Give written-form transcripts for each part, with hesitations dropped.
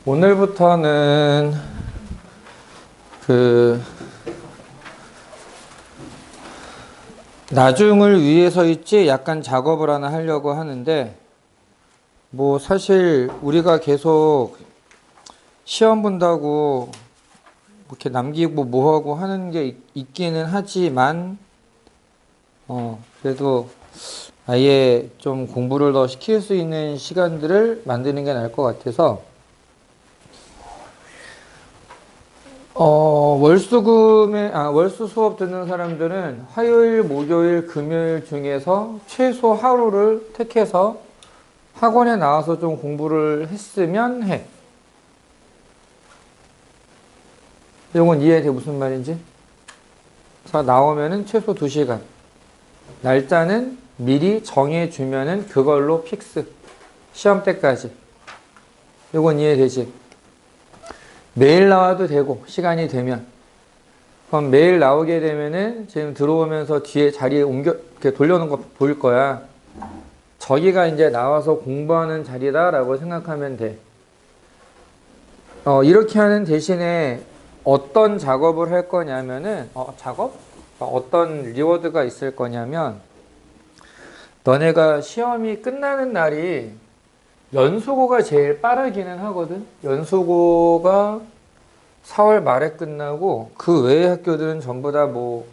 오늘부터는 나중을 위해서일지 약간 작업을 하나 하려고 하는데, 뭐 사실 우리가 계속 시험 본다고 이렇게 남기고 뭐하고 하는 게 있기는 하지만, 그래도 아예 좀 공부를 더 시킬 수 있는 시간들을 만드는 게 나을 것 같아서, 월수 수업 듣는 사람들은 화요일, 목요일, 금요일 중에서 최소 하루를 택해서 학원에 나와서 좀 공부를 했으면 해. 이건 이해돼? 무슨 말인지? 그래서 나오면은 최소 2시간. 날짜는 미리 정해주면은 그걸로 픽스. 시험 때까지. 이건 이해되지? 매일 나와도 되고, 시간이 되면. 그럼 매일 나오게 되면은 지금 들어오면서 뒤에 자리에 이렇게 돌려놓은 거 보일 거야. 저기가 이제 나와서 공부하는 자리다라고 생각하면 돼. 이렇게 하는 대신에 어떤 작업을 할 거냐면은, 작업? 어떤 리워드가 있을 거냐면, 너네가 시험이 끝나는 날이 연수고가 제일 빠르기는 하거든. 연수고가 4월 말에 끝나고 그 외의 학교들은 전부 다 뭐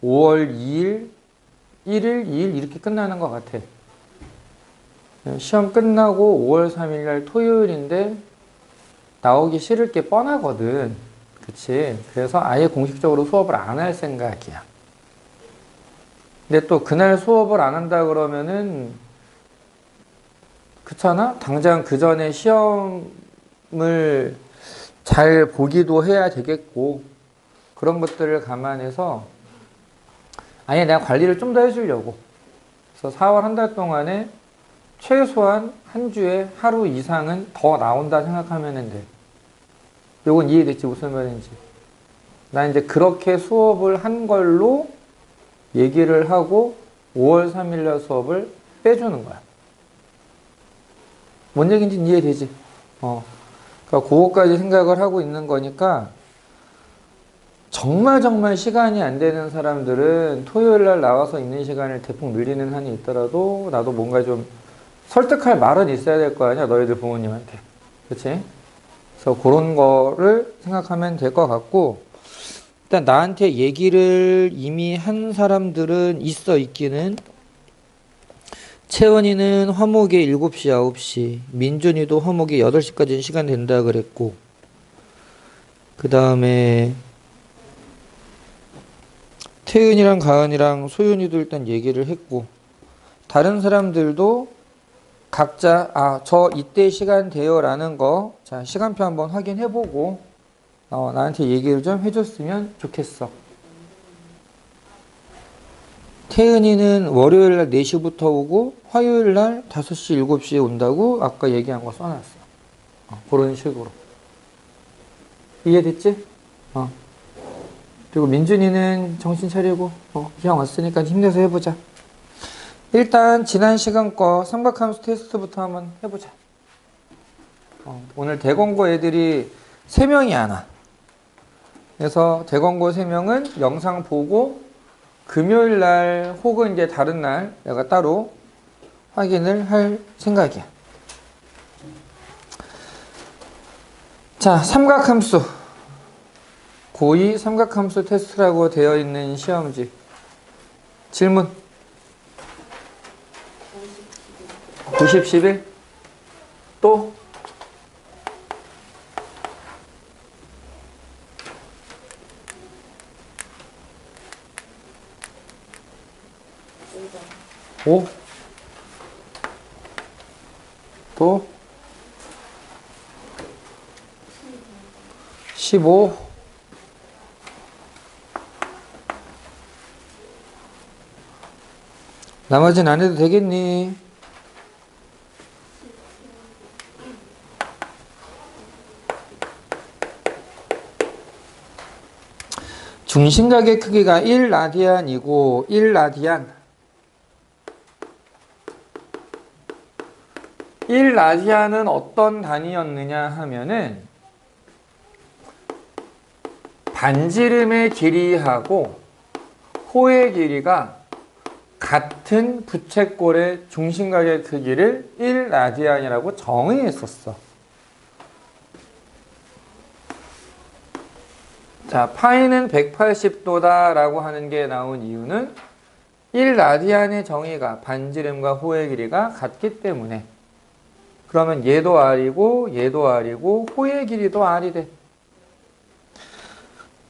5월 2일, 1일, 2일 이렇게 끝나는 것 같아. 시험 끝나고 5월 3일 날 토요일인데 나오기 싫을 게 뻔하거든. 그치? 그래서 아예 공식적으로 수업을 안 할 생각이야. 근데 또 그날 수업을 안 한다 그러면은 그렇잖아? 당장 그 전에 시험을 잘 보기도 해야 되겠고, 그런 것들을 감안해서 아예 내가 관리를 좀 더 해주려고. 그래서 4월 한 달 동안에 최소한 한 주에 하루 이상은 더 나온다 생각하면 돼. 요건 이해됐지? 무슨 말인지. 난 이제 그렇게 수업을 한 걸로 얘기를 하고 5월 3일 날 수업을 빼주는 거야. 뭔 얘기인지 이해되지? 그러니까 그거까지 생각을 하고 있는 거니까 정말 시간이 안 되는 사람들은 토요일 날 나와서 있는 시간을 대폭 늘리는 한이 있더라도 나도 뭔가 좀 설득할 말은 있어야 될 거 아니야, 너희들 부모님한테. 그치? 그래서 그런 거를 생각하면 될 것 같고, 일단 나한테 얘기를 이미 한 사람들은 있기는. 채원이는 화목에 7시, 9시, 민준이도 화목에 8시까지는 시간 된다 그랬고, 그 다음에 태은이랑 가은이랑 소윤이도 일단 얘기를 했고, 다른 사람들도 각자 저 이때 시간 돼요 라는 거, 자 시간표 한번 확인해보고 나한테 얘기를 좀 해줬으면 좋겠어. 태은이는 월요일날 4시부터 오고 화요일날 5시, 7시에 온다고 아까 얘기한 거 써놨어. 그런 식으로. 이해됐지? 그리고 민준이는 정신 차리고 그냥 왔으니까 힘내서 해보자. 일단 지난 시간 거 삼각함수 테스트부터 한번 해보자. 오늘 대공고 애들이 3명이 안 와. 그래서 대공고 3명은 영상 보고 금요일 날 혹은 이제 다른 날 내가 따로 확인을 할 생각이야. 자, 삼각함수. 고2 삼각함수 테스트라고 되어 있는 시험지. 질문. 90, 11. 또? 오? 또? 15? 나머지는 안 해도 되겠니? 중심각의 크기가 1라디안이고 1라디안 1라디안은 어떤 단위였느냐 하면은 반지름의 길이하고 호의 길이가 같은 부채꼴의 중심각의 크기를 1라디안이라고 정의했었어. 자, 파이는 180도다 라고 하는 게 나온 이유는 1라디안의 정의가 반지름과 호의 길이가 같기 때문에. 그러면 얘도 R이고 얘도 R이고 호의 길이도 R이 돼.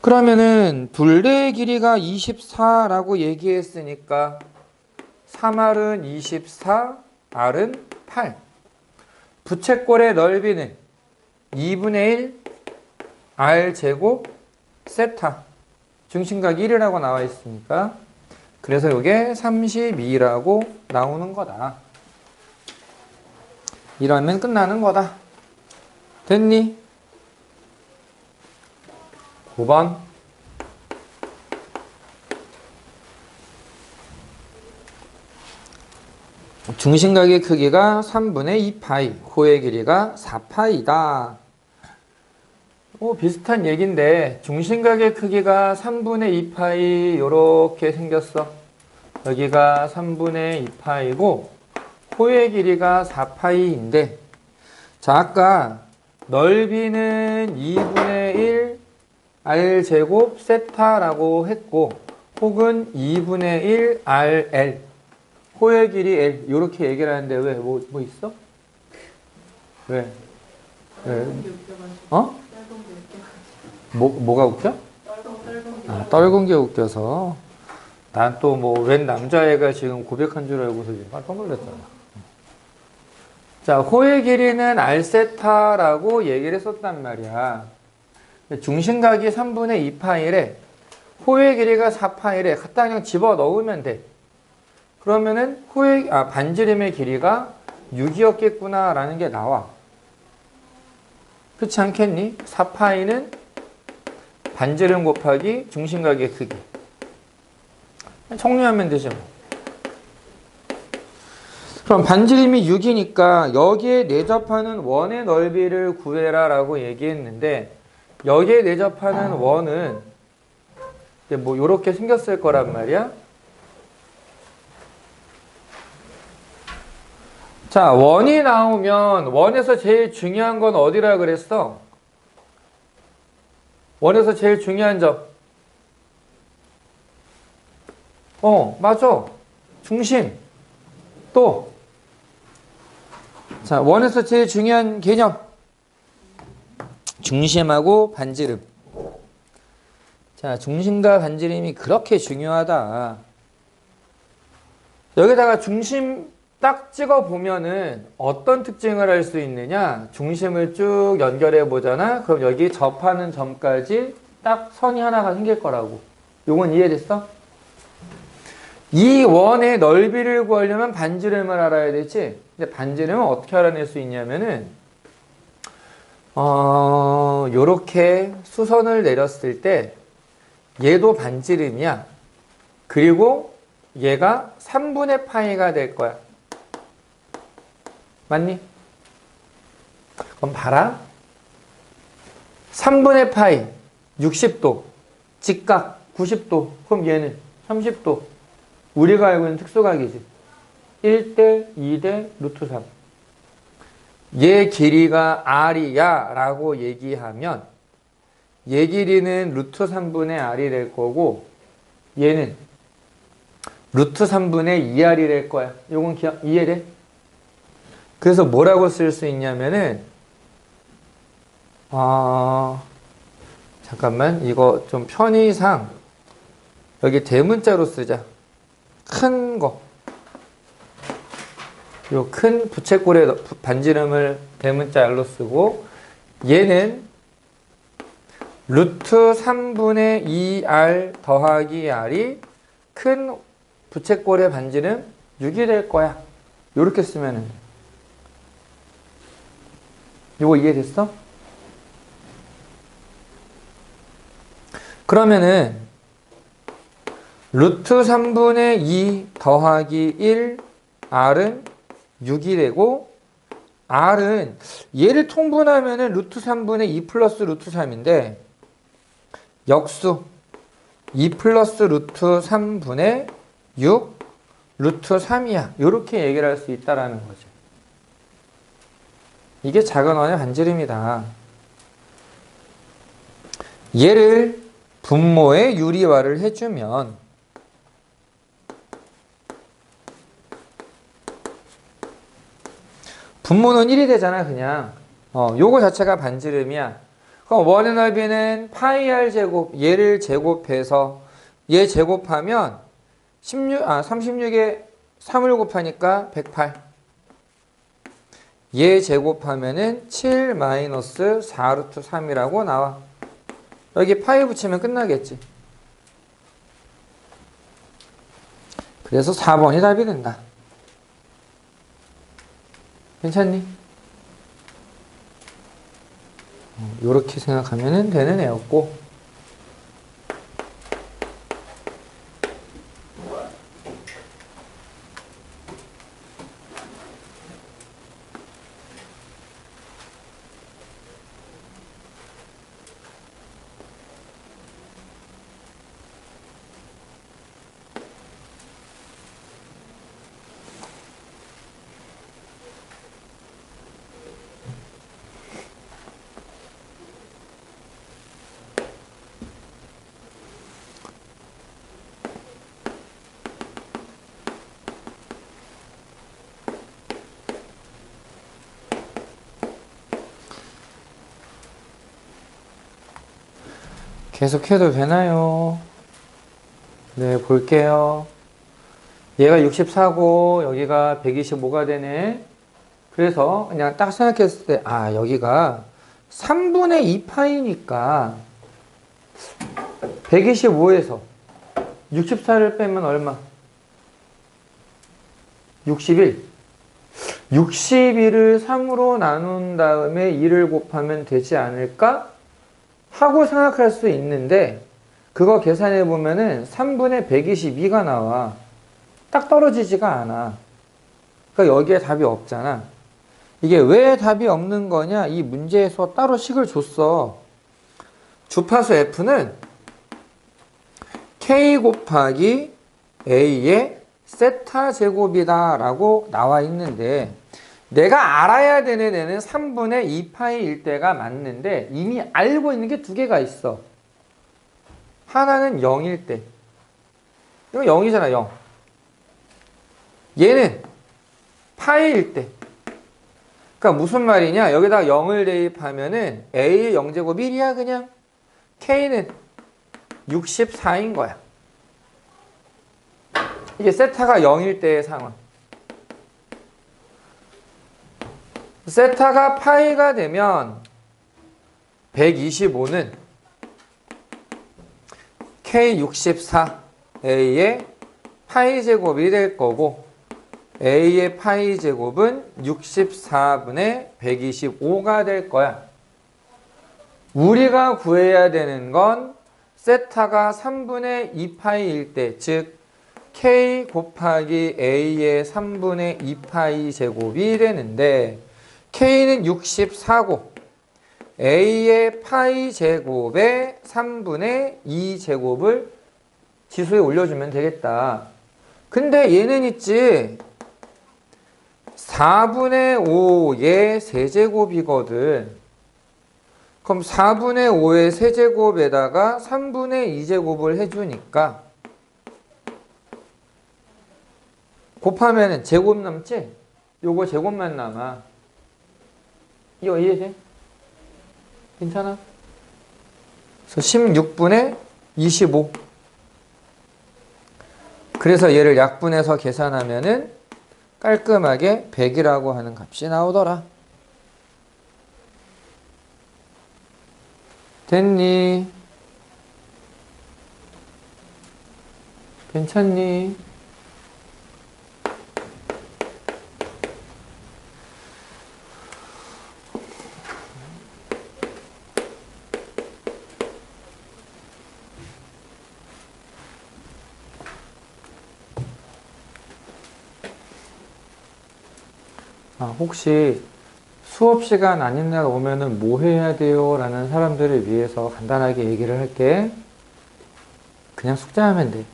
그러면은 둘레의 길이가 24라고 얘기했으니까 3R은 24, R은 8. 부채꼴의 넓이는 2분의 1 R 제곱 세타. 중심각 1이라고 나와 있으니까 그래서 이게 32라고 나오는 거다. 이러면 끝나는 거다. 됐니? 9번. 중심각의 크기가 3분의 2파이, 호의 길이가 4파이다. 비슷한 얘기인데 중심각의 크기가 3분의 2파이 이렇게 생겼어. 여기가 3분의 2파이고 호의 길이가 4파이인데 자, 아까 넓이는 2분의 1 R제곱 세타라고 했고 혹은 2분의 1 RL 호의 길이 L 이렇게 얘기를 하는데 왜? 뭐 있어? 왜? 어? 뭐가 웃겨? 아, 떨군 게 웃겨서. 난 또 웬 남자애가 지금 고백한 줄 알고서 지금 깜짝 놀랐잖아. 자, 호의 길이는 R세타라고 얘기를 했었단 말이야. 중심각이 3분의 2파이래. 호의 길이가 4파이래. 갖다 그냥 집어 넣으면 돼. 그러면은 반지름의 길이가 6이었겠구나 라는 게 나와. 그렇지 않겠니? 4파이는 반지름 곱하기 중심각의 크기. 정리하면 되죠. 그럼 반지름이 6이니까 여기에 내접하는 원의 넓이를 구해라 라고 얘기했는데 여기에 내접하는 원은 이렇게 생겼을 거란 말이야. 자, 원이 나오면 원에서 제일 중요한 건 어디라 그랬어? 원에서 제일 중요한 점. 맞아. 중심. 또. 자, 원에서 제일 중요한 개념. 중심하고 반지름. 자, 중심과 반지름이 그렇게 중요하다. 여기다가 중심 딱 찍어 보면은 어떤 특징을 할 수 있느냐? 중심을 쭉 연결해 보잖아. 그럼 여기 접하는 점까지 딱 선이 하나가 생길 거라고. 요건 이해됐어? 이 원의 넓이를 구하려면 반지름을 알아야 되지. 근데 반지름은 어떻게 알아낼 수 있냐면은 요렇게 수선을 내렸을 때 얘도 반지름이야. 그리고 얘가 3분의 파이가 될 거야. 맞니? 그럼 봐라. 3분의 파이 60도 직각 90도 그럼 얘는 30도 우리가 알고 있는 특수각이지. 1대 2대 루트 3 얘 길이가 R이야 라고 얘기하면 얘 길이는 루트 3분의 R이 될 거고 얘는 루트 3분의 2R이 될 거야. 요건 이해돼? 그래서 뭐라고 쓸 수 있냐면은 잠깐만 이거 좀 편의상 여기 대문자로 쓰자. 큰 거. 요 큰 부채꼴의 반지름을 대문자 R로 쓰고 얘는 루트 3분의 2R 더하기 R이 큰 부채꼴의 반지름 6이 될 거야. 요렇게 쓰면은 이거 이해됐어? 그러면은 루트 3분의 2 더하기 1 R은 6이 되고 R은 얘를 통분하면은 루트 3분의 2 플러스 루트 3인데 역수 2 플러스 루트 3분의 6 루트 3이야. 이렇게 얘기를 할 수 있다라는 거죠. 이게 작은 원의 반지름이다. 얘를 분모의 유리화를 해주면 분모는 1이 되잖아 그냥. 요거 자체가 반지름이야. 그럼 원의 넓이는 파이 r 제곱, 얘를 제곱해서 얘 제곱하면 36에 3을 곱하니까 108. 얘 제곱하면은 7 마이너스 4 루트 3이라고 나와. 여기 파이 붙이면 끝나겠지. 그래서 4번이 답이 된다. 괜찮니? 요렇게 생각하면 되는 애였고, 계속해도 되나요? 네, 볼게요. 얘가 64고 여기가 125가 되네. 그래서 그냥 딱 생각했을 때 여기가 3분의 2파이니까 125에서 64를 빼면 얼마? 61. 61을 3으로 나눈 다음에 2를 곱하면 되지 않을까? 하고 생각할 수 있는데 그거 계산해 보면은 3분의 122가 나와. 딱 떨어지지가 않아. 그러니까 여기에 답이 없잖아. 이게 왜 답이 없는 거냐? 이 문제에서 따로 식을 줬어. 주파수 F는 K 곱하기 A의 세타 제곱이다 라고 나와 있는데 내가 알아야 되는 애는 3분의 2파이일 때가 맞는데 이미 알고 있는 게 두 개가 있어. 하나는 0일 때. 이거 0이잖아, 0. 얘는 파이일 때. 그러니까 무슨 말이냐? 여기다가 0을 대입하면은 A의 0제곱 1이야, 그냥. K는 64인 거야. 이게 세타가 0일 때의 상황. 세타가 파이가 되면 125는 K64A의 파이 제곱이 될 거고 A의 파이 제곱은 64분의 125가 될 거야. 우리가 구해야 되는 건 세타가 3분의 2파이일 때, 즉 K 곱하기 A의 3분의 2파이 제곱이 되는데 K는 64고 A의 파이 제곱에 3분의 2 제곱을 지수에 올려주면 되겠다. 근데 얘는 있지 4분의 5의 세제곱이거든. 그럼 4분의 5의 세제곱에다가 3분의 2제곱을 해주니까 곱하면은 제곱 남지? 요거 제곱만 남아. 이거 이해돼? 괜찮아? 그래서 16분의 25. 그래서 얘를 약분해서 계산하면은 깔끔하게 100이라고 하는 값이 나오더라. 됐니? 괜찮니? 혹시 수업 시간 아닌 날 오면은 뭐 해야 돼요? 라는 사람들을 위해서 간단하게 얘기를 할게. 그냥 숙제하면 돼.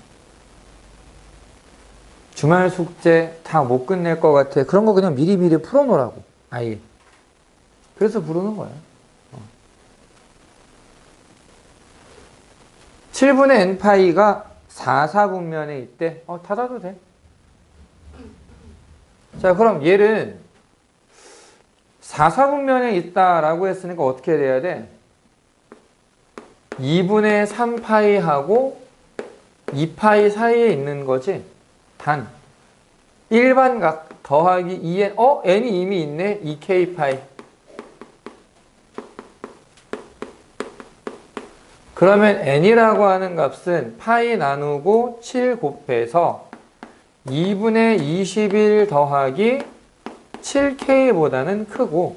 주말 숙제 다 못 끝낼 것 같아. 그런 거 그냥 미리미리 풀어놓으라고. 아예. 그래서 부르는 거야. 7분의 n파이가 4사분면에 있대. 닫아도 돼. 자, 그럼 얘는 4사분면에 있다라고 했으니까 어떻게 돼야 돼? 2분의 3파이하고 2파이 사이에 있는 거지. 단 일반각 더하기 2n. n이 이미 있네. 2k파이. 그러면 n이라고 하는 값은 파이 나누고 7 곱해서 2분의 21 더하기 7k보다는 크고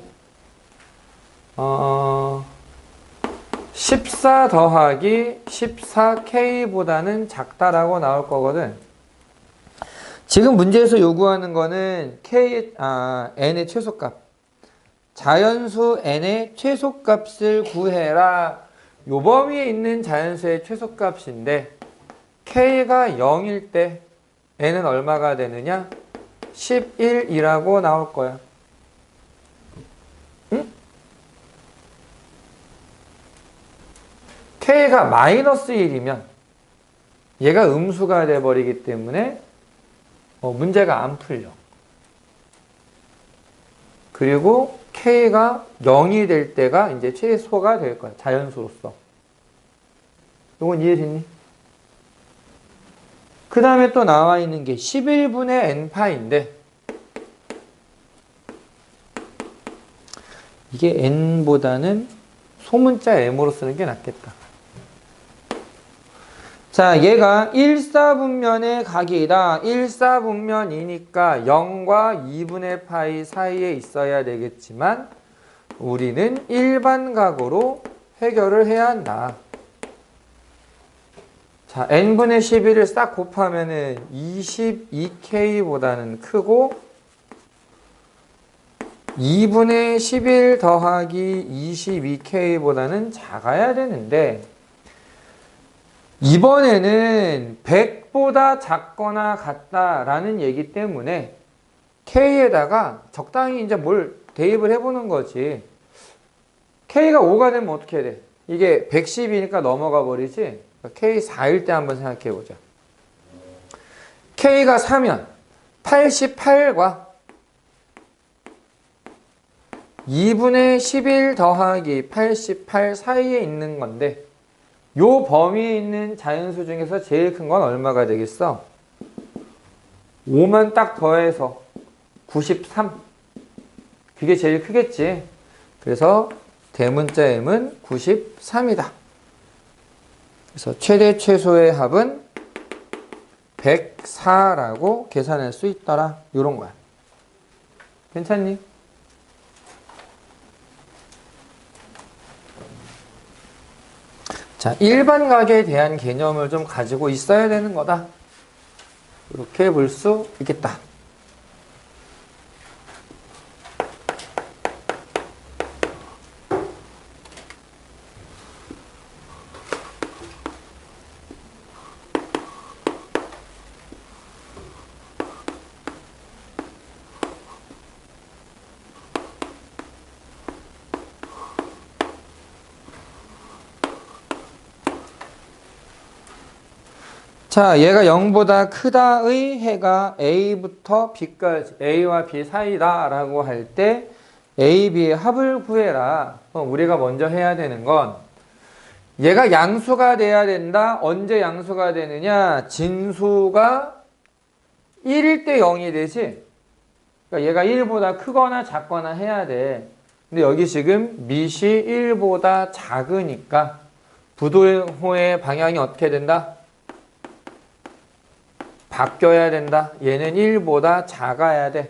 14 더하기 14k보다는 작다라고 나올 거거든. 지금 문제에서 요구하는 거는 n의 최소값. 자연수 n의 최소값을 구해라. 요 범위에 있는 자연수의 최소값인데 k가 0일 때 n은 얼마가 되느냐? 11이라고 나올 거야. 응? k가 마이너스 1이면 얘가 음수가 돼버리기 때문에 문제가 안 풀려. 그리고 k가 0이 될 때가 이제 최소가 될 거야. 자연수로서. 이건 이해됐니? 그 다음에 또 나와 있는 게 11분의 n파인데 이게 n보다는 소문자 m으로 쓰는 게 낫겠다. 자, 얘가 1사분면의 각이다. 1사분면이니까 0과 2분의 파이 사이에 있어야 되겠지만 우리는 일반각으로 해결을 해야 한다. 자, n분의 11을 싹 곱하면은 22k보다는 크고 2분의 11 더하기 22k보다는 작아야 되는데 이번에는 100보다 작거나 같다라는 얘기 때문에 k에다가 적당히 이제 뭘 대입을 해보는 거지. k가 5가 되면 어떻게 해야 돼? 이게 110이니까 넘어가 버리지. k 4일 때 한번 생각해 보자. k가 4면 88과 2분의 11 더하기 88 사이에 있는 건데 요 범위에 있는 자연수 중에서 제일 큰 건 얼마가 되겠어? 5만 딱 더해서 93. 그게 제일 크겠지. 그래서 대문자 m은 93이다. 그래서 최대 최소의 합은 104라고 계산할 수 있더라. 요런 거야. 괜찮니? 자, 일반각에 대한 개념을 좀 가지고 있어야 되는 거다. 이렇게 볼 수 있겠다. 자, 얘가 0보다 크다의 해가 A부터 B까지, A와 B 사이다 라고 할 때 A, B의 합을 구해라. 그럼 우리가 먼저 해야 되는 건 얘가 양수가 돼야 된다. 언제 양수가 되느냐? 진수가 1일 때 0이 되지. 그러니까 얘가 1보다 크거나 작거나 해야 돼. 근데 여기 지금 밑이 1보다 작으니까 부도호의 방향이 어떻게 된다? 바뀌어야 된다. 얘는 1보다 작아야 돼.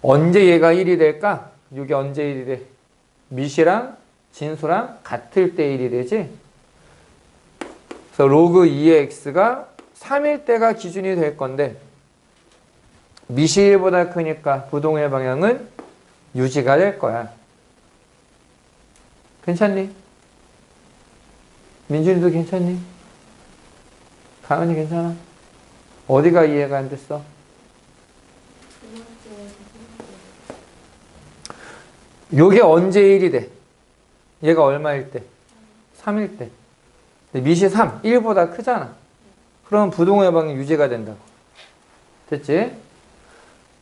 언제 얘가 1이 될까? 이게 언제 1이 돼? 밑이랑 진수랑 같을 때 1이 되지? 그래서 로그 2의 x가 3일 때가 기준이 될 건데 미시 1보다 크니까 부동의 방향은 유지가 될 거야. 괜찮니? 민준이도 괜찮니? 가은이 괜찮아? 어디가 이해가 안 됐어? 요게 언제 1이 돼? 얘가 얼마일 때? 3일 때. 근데 미시 3, 1보다 크잖아. 그럼 부동의 방향 유지가 된다고. 됐지?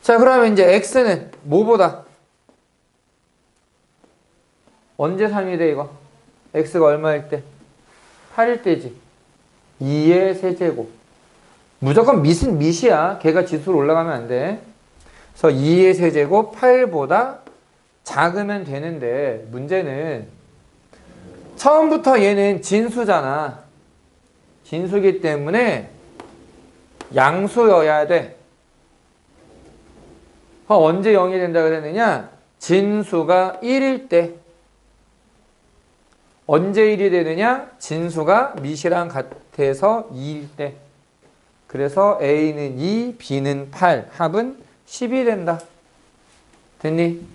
자, 그러면 이제 x는 뭐보다? 언제 3이 돼, 이거? x가 얼마일 때? 8일 때지. 2의 세제곱. 무조건 밑은 밑이야. 걔가 지수로 올라가면 안 돼. 그래서 2의 세제곱 8보다 작으면 되는데, 문제는 처음부터 얘는 진수잖아. 진수기 때문에 양수여야 돼. 언제 0이 된다 그랬느냐? 진수가 1일 때. 언제 1이 되느냐? 진수가 밑이랑 같아서 2일 때. 그래서 A는 2, B는 8, 합은 10이 된다. 됐니?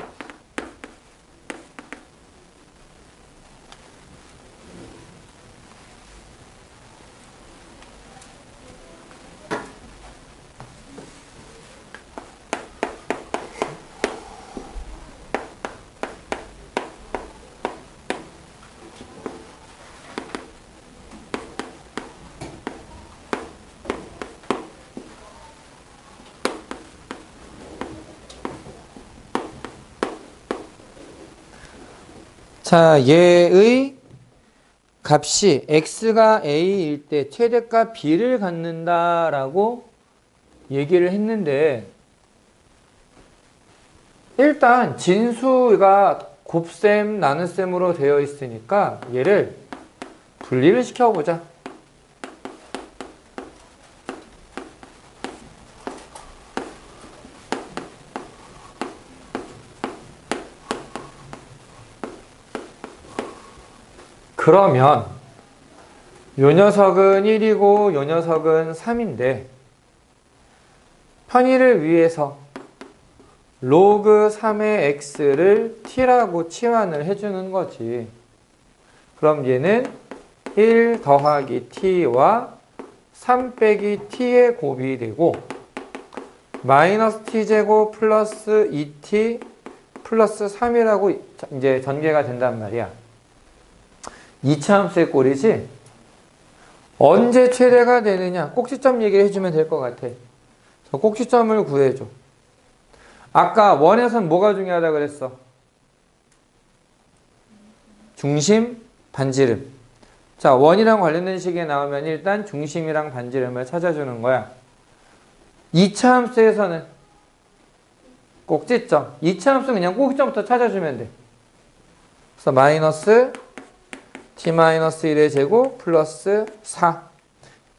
자, 얘의 값이 x가 a일 때 최대값 b를 갖는다라고 얘기를 했는데, 일단 진수가 곱셈 나눗셈으로 되어 있으니까 얘를 분리를 시켜보자. 그러면 요 녀석은 1이고 요 녀석은 3인데 편의를 위해서 로그 3의 x를 t라고 치환을 해주는 거지. 그럼 얘는 1 더하기 t와 3 빼기 t의 곱이 되고 마이너스 t제곱 플러스 2t 플러스 3이라고 이제 전개가 된단 말이야. 2차 함수의 꼴이지? 언제 최대가 되느냐? 꼭지점 얘기를 해주면 될 것 같아. 꼭지점을 구해줘. 아까 원에선 뭐가 중요하다 그랬어? 중심, 반지름. 자, 원이랑 관련된 식이 나오면 일단 중심이랑 반지름을 찾아주는 거야. 2차 함수에서는 꼭지점. 2차 함수는 그냥 꼭지점부터 찾아주면 돼. 그래서 마이너스 t-1의 제곱 플러스 4.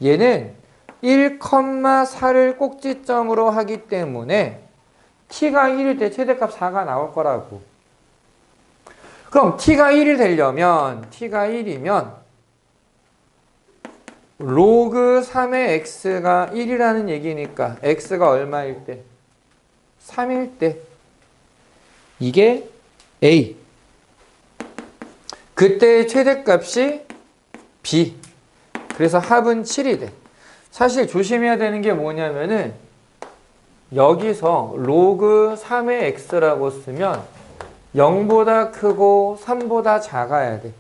얘는 1,4를 꼭지점으로 하기 때문에 t가 1일 때 최대값 4가 나올 거라고. 그럼 t가 1이 되려면 t가 1이면 로그 3의 x가 1이라는 얘기니까 x가 얼마일 때? 3일 때. 이게 a. 그때의 최대값이 b. 그래서 합은 7이 돼. 사실 조심해야 되는 게 뭐냐면은 여기서 로그 3의 x라고 쓰면 0보다 크고 3보다 작아야 돼.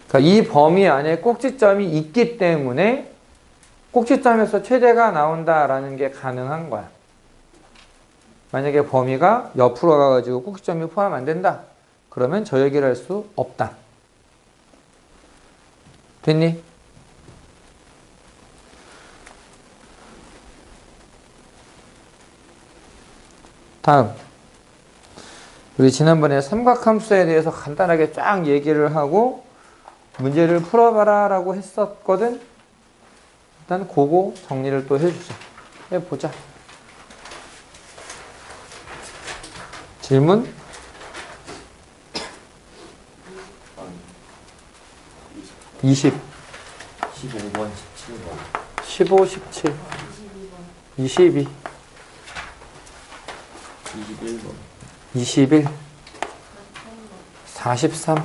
그러니까 이 범위 안에 꼭지점이 있기 때문에 꼭지점에서 최대가 나온다라는 게 가능한 거야. 만약에 범위가 옆으로 가가지고 꼭지점이 포함 안 된다. 그러면 저 얘기를 할 수 없다. 됐니? 다음. 우리 지난번에 삼각함수에 대해서 간단하게 쫙 얘기를 하고 문제를 풀어봐라 라고 했었거든. 일단 그거 정리를 또 해주자. 해보자. 질문? 20. 15번, 17번. 15, 17, 22, 21번, 21, 43,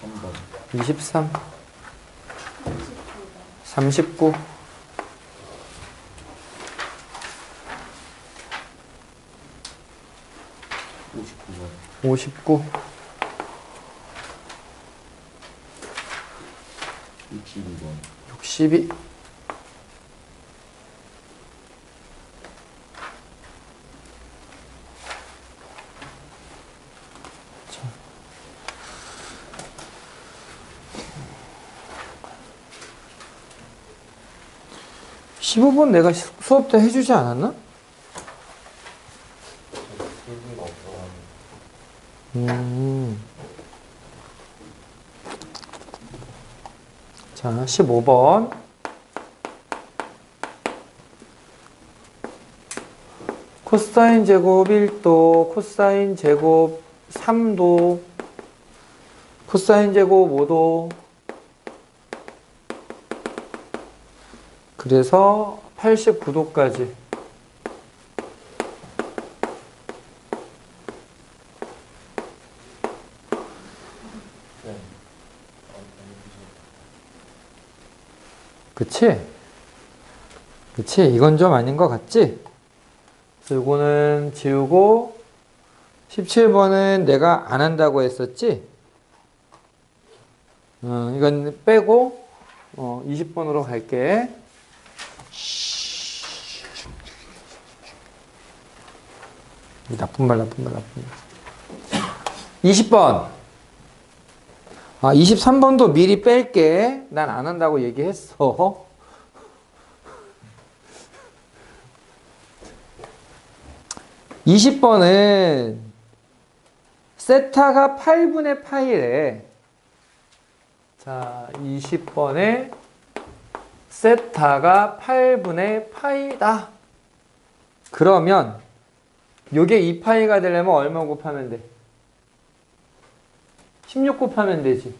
23번, 23, 39, 59번, 59, 62번, 62, 자. 15번 내가 수업 때 해주지 않았나? 필기가 없어가지고. 자, 15번. 코사인 제곱 1도, 코사인 제곱 3도, 코사인 제곱 5도. 그래서 89도까지. 네. 그치? 그치? 이건 좀 아닌 것 같지? 그래서 이거는 지우고 17번은 내가 안 한다고 했었지? 이건 빼고 20번으로 갈게. 나쁜 말. 20번. 23번도 미리 뺄게. 난 안 한다고 얘기했어. (20번은) 세타가 8분의 파이래. 자, 20번에 세타가 8분의 파이다. 그러면 요게 2파이가 되려면 얼마 곱하면 돼? 16 곱하면 되지.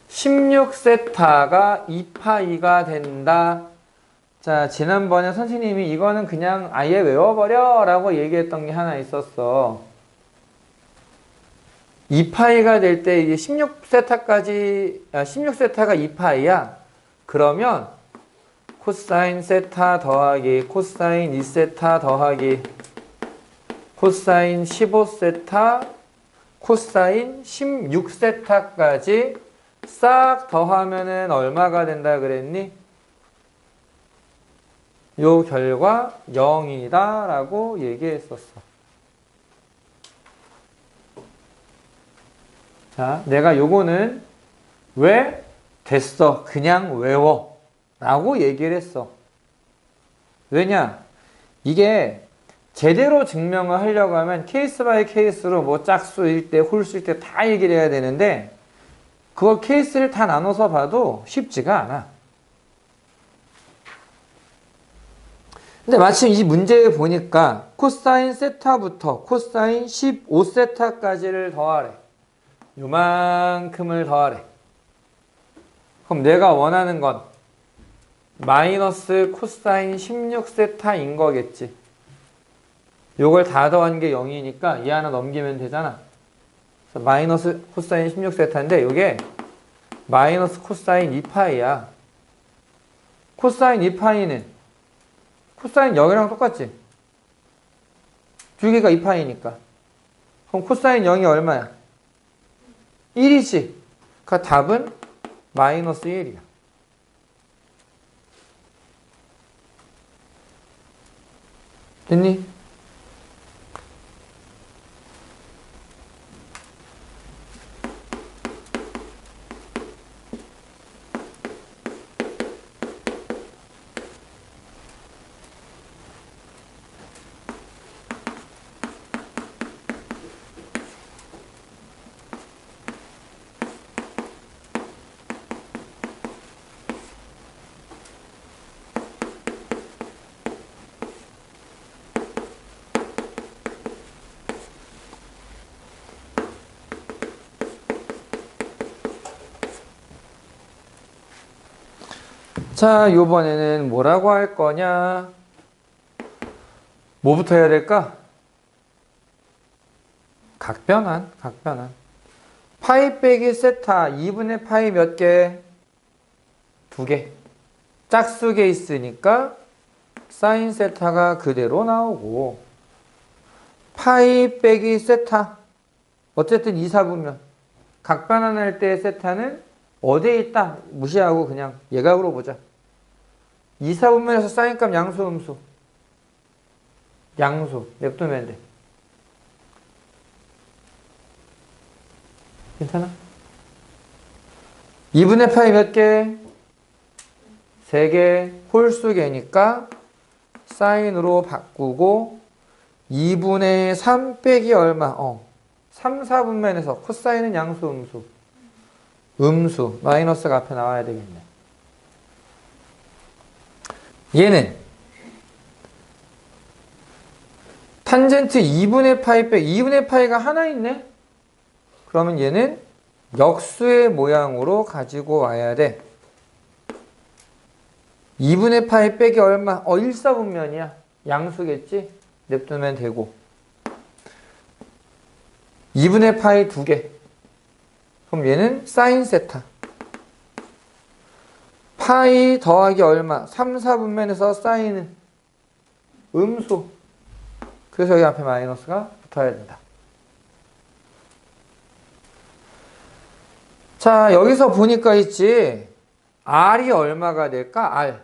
16세타가 2파이가 된다. 자, 지난번에 선생님이 이거는 그냥 아예 외워버려 라고 얘기했던 게 하나 있었어. 2파이가 될 때 이게 16세타가 2파이야. 그러면 코사인 세타 더하기 코사인 2세타 더하기 코사인 15세타 코사인 16세타까지 싹 더하면은 얼마가 된다 그랬니? 요 결과 0이다 라고 얘기했었어. 자, 내가 요거는 왜 됐어 그냥 외워 라고 얘기를 했어. 왜냐? 이게 제대로 증명을 하려고 하면 케이스 바이 케이스로 뭐 짝수일 때 홀수일 때 다 얘기를 해야 되는데 그거 케이스를 다 나눠서 봐도 쉽지가 않아. 근데 마침 이 문제에 보니까 코사인 세타부터 코사인 15세타까지를 더하래. 요만큼을 더하래. 그럼 내가 원하는 건 마이너스 코사인 16세타인 거겠지. 요걸 다 더한 게 0이니까 이 하나 넘기면 되잖아. 그래서 마이너스 코사인 16세타인데 요게 마이너스 코사인 2파이야. 코사인 2파이는 코사인 0이랑 똑같지? 두 개가 2파이니까. 그럼 코사인 0이 얼마야? 1이지. 그러니까 답은 마이너스 1이야. 됐니? 자, 요번에는 뭐라고 할 거냐? 뭐부터 해야 될까? 각변환. 파이 빼기 세타 2분의 파이 몇 개? 2개. 짝수개 있으니까 사인 세타가 그대로 나오고, 파이 빼기 세타 어쨌든 2, 4분면 각변환할 때 세타는 어디에 있다? 무시하고 그냥 예각으로 보자. 2, 4분면에서 사인값 양수 음수. 양수 냅두면 돼. 괜찮아? 2분의 파이 몇 개? 3개. 홀수개니까 사인으로 바꾸고 2분의 3 빼기 얼마? 3, 4분면에서 코사인은 양수 음수. 음수 마이너스가 앞에 나와야 되겠네. 얘는 탄젠트 2분의 파이 빼기 2분의 파이가 하나 있네? 그러면 얘는 역수의 모양으로 가지고 와야 돼. 2분의 파이 빼기 얼마? 1, 4분면이야. 양수겠지? 냅두면 되고. 2분의 파이 2개. 그럼 얘는 사인 세타. 파이 더하기 얼마? 3, 4분면에서 사인은 음수. 그래서 여기 앞에 마이너스가 붙어야 된다. 자, 여기서 보니까 있지. R이 얼마가 될까? R.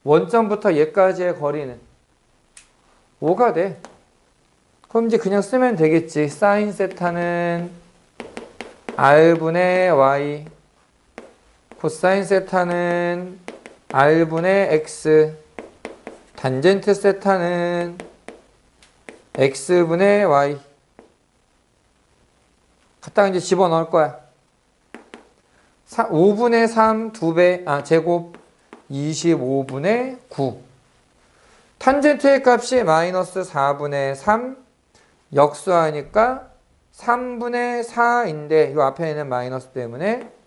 원점부터 얘까지의 거리는 5가 돼. 그럼 이제 그냥 쓰면 되겠지. 사인 세타는 R분의 Y, 코사인 세타는 R분의 X, 탄젠트 세타는 X분의 Y. 갖다가 이제 집어넣을 거야. 5분의 3 2배, 제곱 25분의 9. 탄젠트의 값이 마이너스 4분의 3 역수하니까 3분의 4인데 이 앞에 있는 마이너스 때문에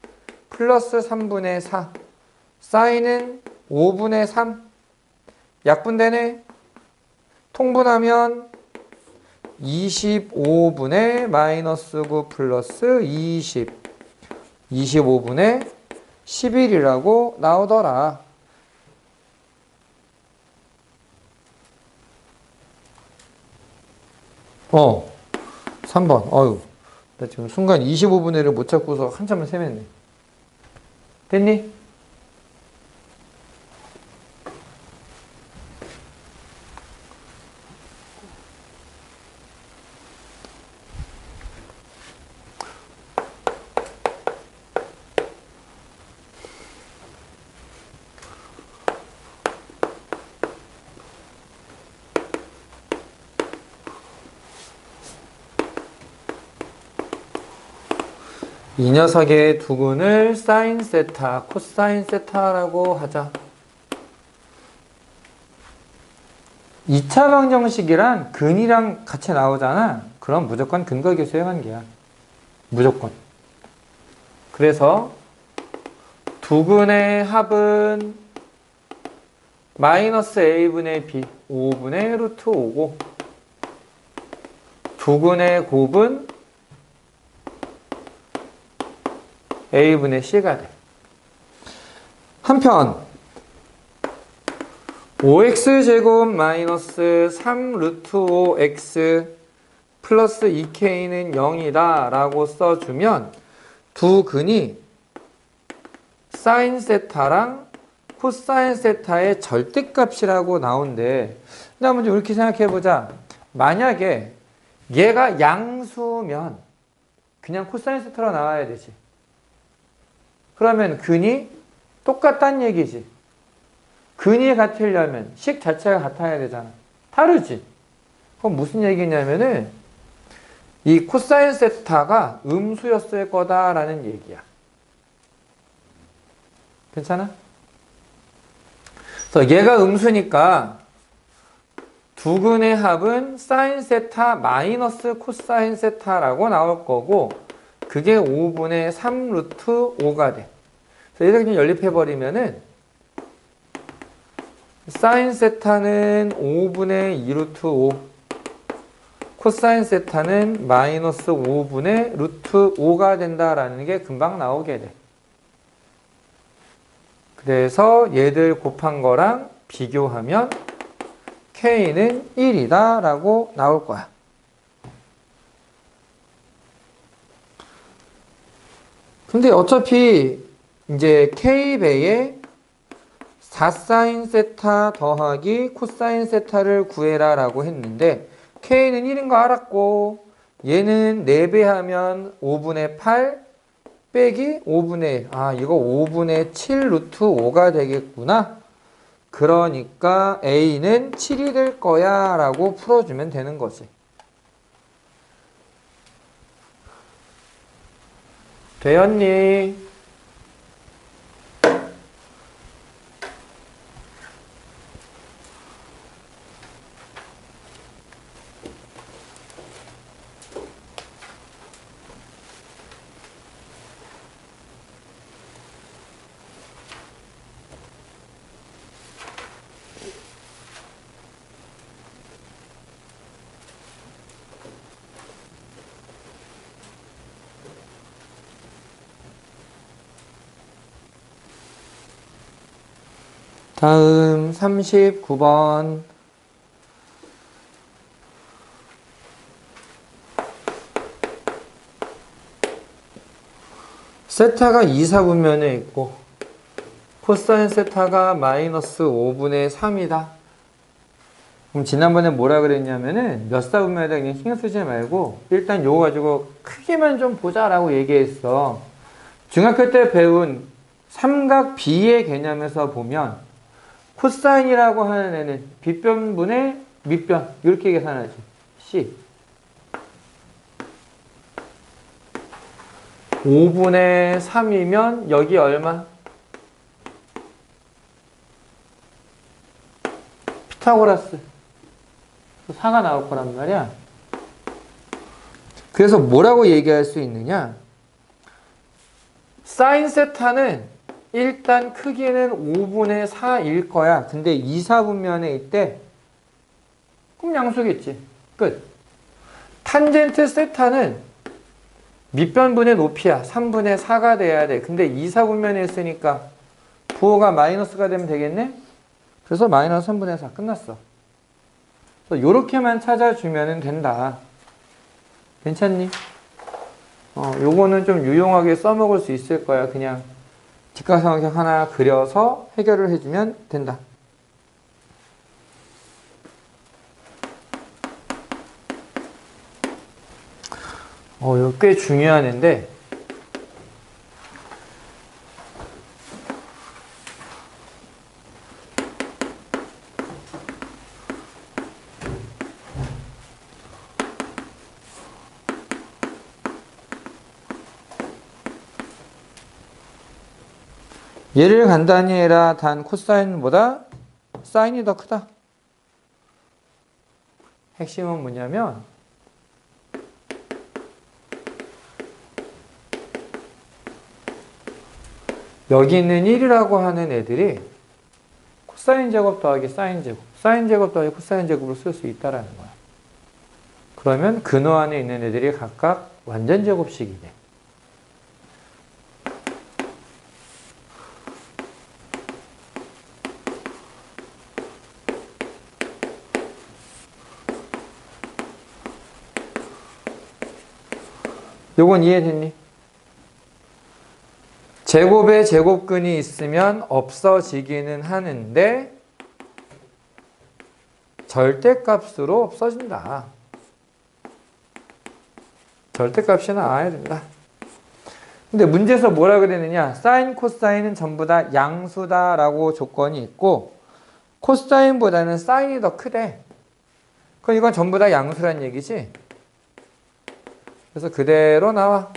플러스 3분의 4. 사인은 5분의 3. 약분되네. 통분하면 25분의 마이너스 9 플러스 20. 25분의 11이라고 나오더라. 어, 3번. 어휴, 나 지금 순간 25분의 1을 못 찾고서 한참을 세맸네. 됐니? 이 녀석의 두근을 사인 세타, 코사인 세타라고 하자. 2차 방정식이란 근이랑 같이 나오잖아. 그럼 무조건 근거계수의 관계야. 무조건. 그래서 두근의 합은 마이너스 a분의 b, 5분의 루트 5고 두근의 곱은 a분의 c가 돼. 한편 5x제곱 마이너스 3 루트 5x 플러스 2k는 0이다 라고 써주면 두 근이 사인 세타랑 코사인 세타의 절대값이라고 나온대. 근데 한번 좀 이렇게 생각해보자. 만약에 얘가 양수면 그냥 코사인 세타로 나와야 되지. 그러면 근이 똑같다는 얘기지. 근이 같으려면 식 자체가 같아야 되잖아. 다르지. 그럼 무슨 얘기냐면은 이 코사인 세타가 음수였을 거다라는 얘기야. 괜찮아? 그래서 얘가 음수니까 두 근의 합은 사인 세타 마이너스 코사인 세타라고 나올 거고 그게 5분의 3 루트 5가 돼. 여기서 그냥 연립해버리면은 사인 세타는 5분의 2 루트 5, 코사인 세타는 마이너스 5분의 루트 5가 된다라는 게 금방 나오게 돼. 그래서 얘들 곱한 거랑 비교하면 K는 1이다 라고 나올 거야. 근데 어차피 이제 K배에 4사인 세타 더하기 코사인 세타를 구해라 라고 했는데 K는 1인 거 알았고 얘는 4배 하면 5분의 8 빼기 5분의 1. 아, 이거 5분의 7 루트 5가 되겠구나. 그러니까 A는 7이 될 거야 라고 풀어주면 되는 거지. 되었니? 다음 39번. 세타가 2사분면에 있고 코사인 세타가 마이너스 5분의 3이다. 그럼 지난번에 뭐라 그랬냐면은 몇 사분면에다 그냥 신경 쓰지 말고 일단 요거 가지고 크기만 좀 보자 라고 얘기했어. 중학교 때 배운 삼각 B의 개념에서 보면 코사인이라고 하는 애는 빗변분의 밑변 이렇게 계산하지. C 5분의 3이면 여기 얼마? 피타고라스 4가 나올 거란 말이야. 그래서 뭐라고 얘기할 수 있느냐? 사인 세타는 일단 크기는 5분의 4일 거야. 근데 2사분면에 있대. 그럼 양수겠지. 끝. 탄젠트 세타는 밑변분의 높이야. 3분의 4가 돼야 돼. 근데 2사분면에 있으니까 부호가 마이너스가 되면 되겠네? 그래서 마이너스 3분의 4 끝났어. 요렇게만 찾아주면 된다. 괜찮니? 요거는 좀 유용하게 써먹을 수 있을 거야. 그냥 직각삼각형 하나 그려서 해결을 해주면 된다. 이거 꽤 중요한 애인데 얘를 간단히 해라. 단 코사인보다 사인이 더 크다. 핵심은 뭐냐면 여기 있는 1이라고 하는 애들이 코사인 제곱 더하기 사인 제곱, 사인 제곱 더하기 코사인 제곱을 쓸 수 있다라는 거야. 그러면 근호 안에 있는 애들이 각각 완전 제곱식이 돼. 요건 이해됐니? 제곱에 제곱근이 있으면 없어지기는 하는데 절대값으로 없어진다. 절대값이 나와야 된다. 근데 문제에서 뭐라 그랬느냐? 사인, 코사인은 전부 다 양수다라고 조건이 있고 코사인보다는 사인이 더 크대. 그럼 이건 전부 다 양수란 얘기지? 그래서 그대로 나와.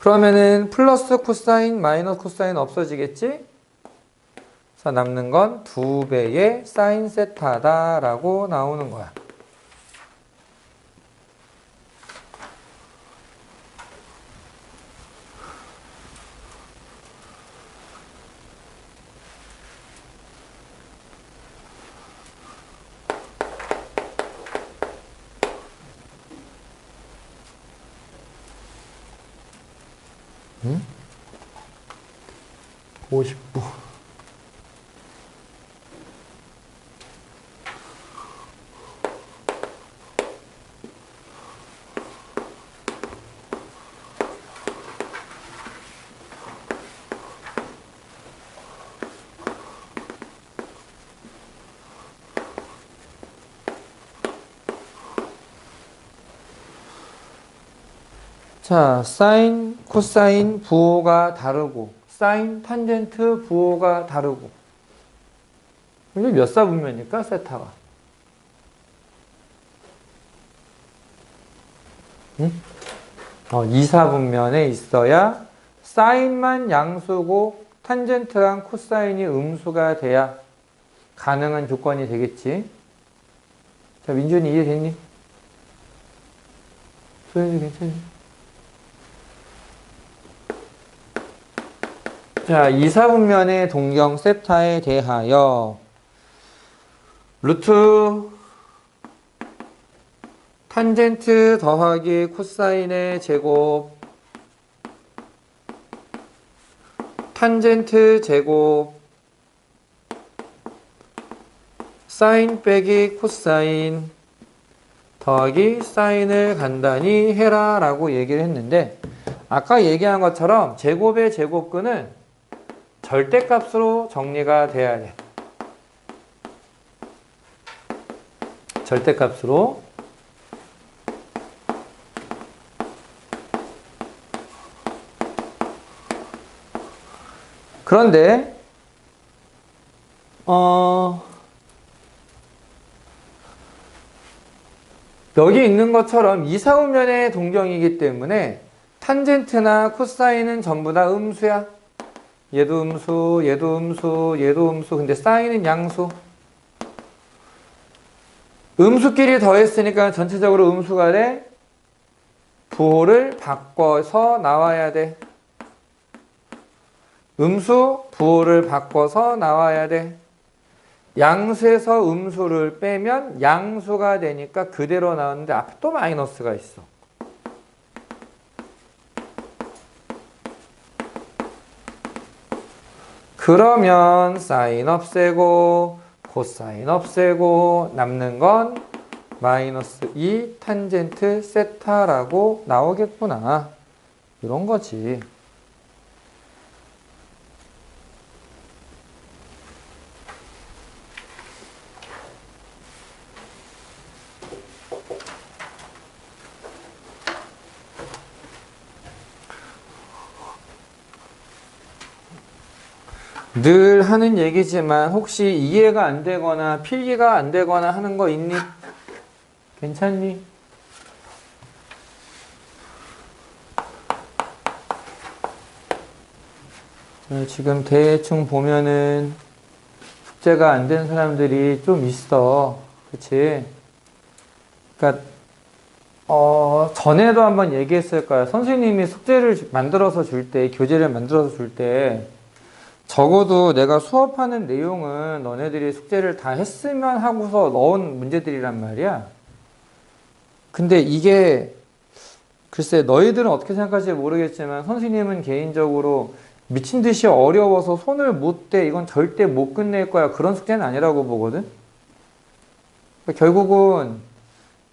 그러면은 플러스 코사인, 마이너스 코사인 없어지겠지? 그래서 남는 건 2배의 사인 세타다라고 나오는 거야. 50부. 자, 사인, 코사인 부호가 다르고, 사인, 탄젠트 부호가 다르고. 이게 몇 사분면입니까, 세타가? 응? 2사분면에 있어야 사인만 양수고, 탄젠트랑 코사인이 음수가 돼야 가능한 조건이 되겠지. 자, 민준이 이해됐니? 소연이 괜찮니? 자, 이사분면의 동경 세타에 대하여 루트 탄젠트 더하기 코사인의 제곱 탄젠트 제곱 사인 빼기 코사인 더하기 사인을 간단히 해라 라고 얘기를 했는데, 아까 얘기한 것처럼 제곱의 제곱근은 절대값으로 정리가 돼야 돼. 절대값으로. 그런데 여기 있는 것처럼 이사분면의 동경이기 때문에 탄젠트나 코사인은 전부 다 음수야. 얘도 음수, 얘도 음수, 얘도 음수. 근데 사인은 양수. 음수끼리 더했으니까 전체적으로 음수가 돼. 부호를 바꿔서 나와야 돼. 음수, 부호를 바꿔서 나와야 돼. 양수에서 음수를 빼면 양수가 되니까 그대로 나오는데 앞에 또 마이너스가 있어. 그러면 사인 없애고 코사인 없애고 남는 건 마이너스 2 탄젠트 세타라고 나오겠구나. 이런 거지. 늘 하는 얘기지만 혹시 이해가 안 되거나 필기가 안 되거나 하는 거 있니? 괜찮니? 지금 대충 보면은 숙제가 안 된 사람들이 좀 있어. 그치? 그러니까 전에도 한번 얘기했을 거야. 선생님이 숙제를 만들어서 줄 때, 교재를 만들어서 줄 때 적어도 내가 수업하는 내용은 너네들이 숙제를 다 했으면 하고서 넣은 문제들이란 말이야. 근데 이게 글쎄 너희들은 어떻게 생각할지 모르겠지만 선생님은 개인적으로 미친 듯이 어려워서 손을 못 대, 이건 절대 못 끝낼 거야, 그런 숙제는 아니라고 보거든. 그러니까 결국은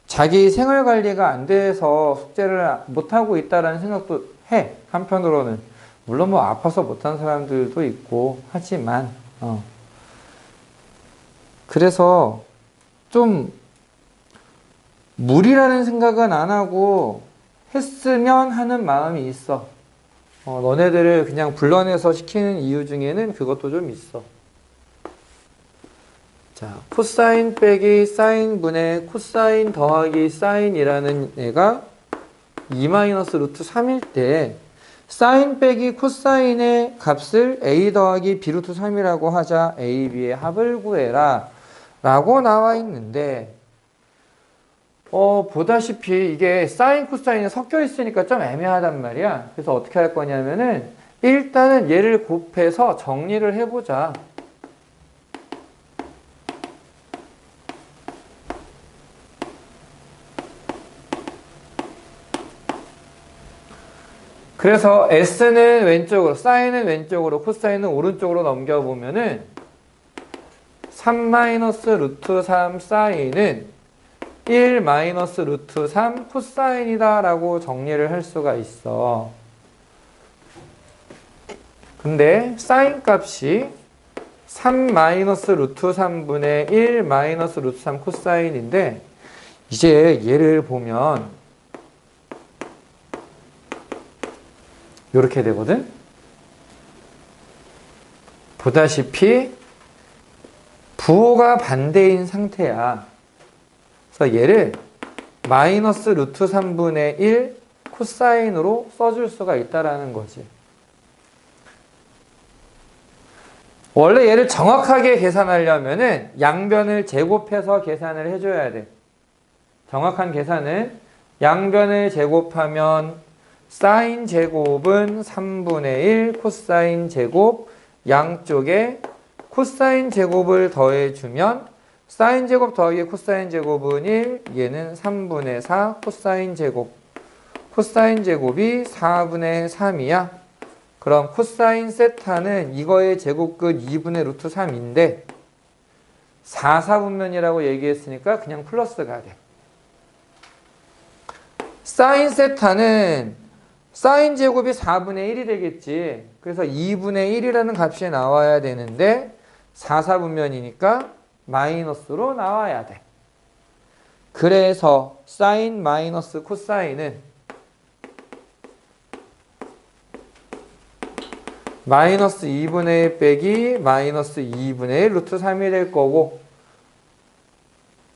자기 생활 관리가 안 돼서 숙제를 못하고 있다라는 생각도 해. 한편으로는. 물론 뭐 아파서 못한 사람들도 있고 하지만 그래서 좀 무리라는 생각은 안 하고 했으면 하는 마음이 있어. 너네들을 그냥 불러내서 시키는 이유 중에는 그것도 좀 있어. 자, 코사인 빼기 사인분의 코사인 더하기 사인이라는 애가 2-루트 3일 때 사인 빼기 코사인의 값을 a 더하기 b루트 3이라고 하자 a, b의 합을 구해라 라고 나와 있는데 보다시피 이게 사인 코사인이 섞여 있으니까 좀 애매하단 말이야. 그래서 어떻게 할 거냐면은 일단은 얘를 곱해서 정리를 해보자. 그래서 S는 왼쪽으로, 사인은 왼쪽으로, 코사인은 오른쪽으로 넘겨보면은 3-루트 3 사인은 1-루트 3 코사인이다 라고 정리를 할 수가 있어. 근데 사인 값이 3-루트 3분의 1-루트 3 코사인인데 이제 얘를 보면 이렇게 되거든. 보다시피 부호가 반대인 상태야. 그래서 얘를 마이너스 루트 3분의 1 코사인으로 써줄 수가 있다라는 거지. 원래 얘를 정확하게 계산하려면은 양변을 제곱해서 계산을 해줘야 돼. 정확한 계산은 양변을 제곱하면 사인 제곱은 3분의 1 코사인 제곱, 양쪽에 코사인 제곱을 더해주면 사인 제곱 더하기 코사인 제곱은 1, 얘는 3분의 4 코사인 제곱. 코사인 제곱이 4분의 3이야. 그럼 코사인 세타는 이거의 제곱끝 2분의 루트 3인데 4사분면이라고 얘기했으니까 그냥 플러스가 돼. 사인 세타는 사인 제곱이 4분의 1이 되겠지. 그래서 2분의 1이라는 값이 나와야 되는데 4사분면이니까 마이너스로 나와야 돼. 그래서 사인 마이너스 코사인은 마이너스 2분의 1 빼기 마이너스 2분의 1 루트 3이 될 거고,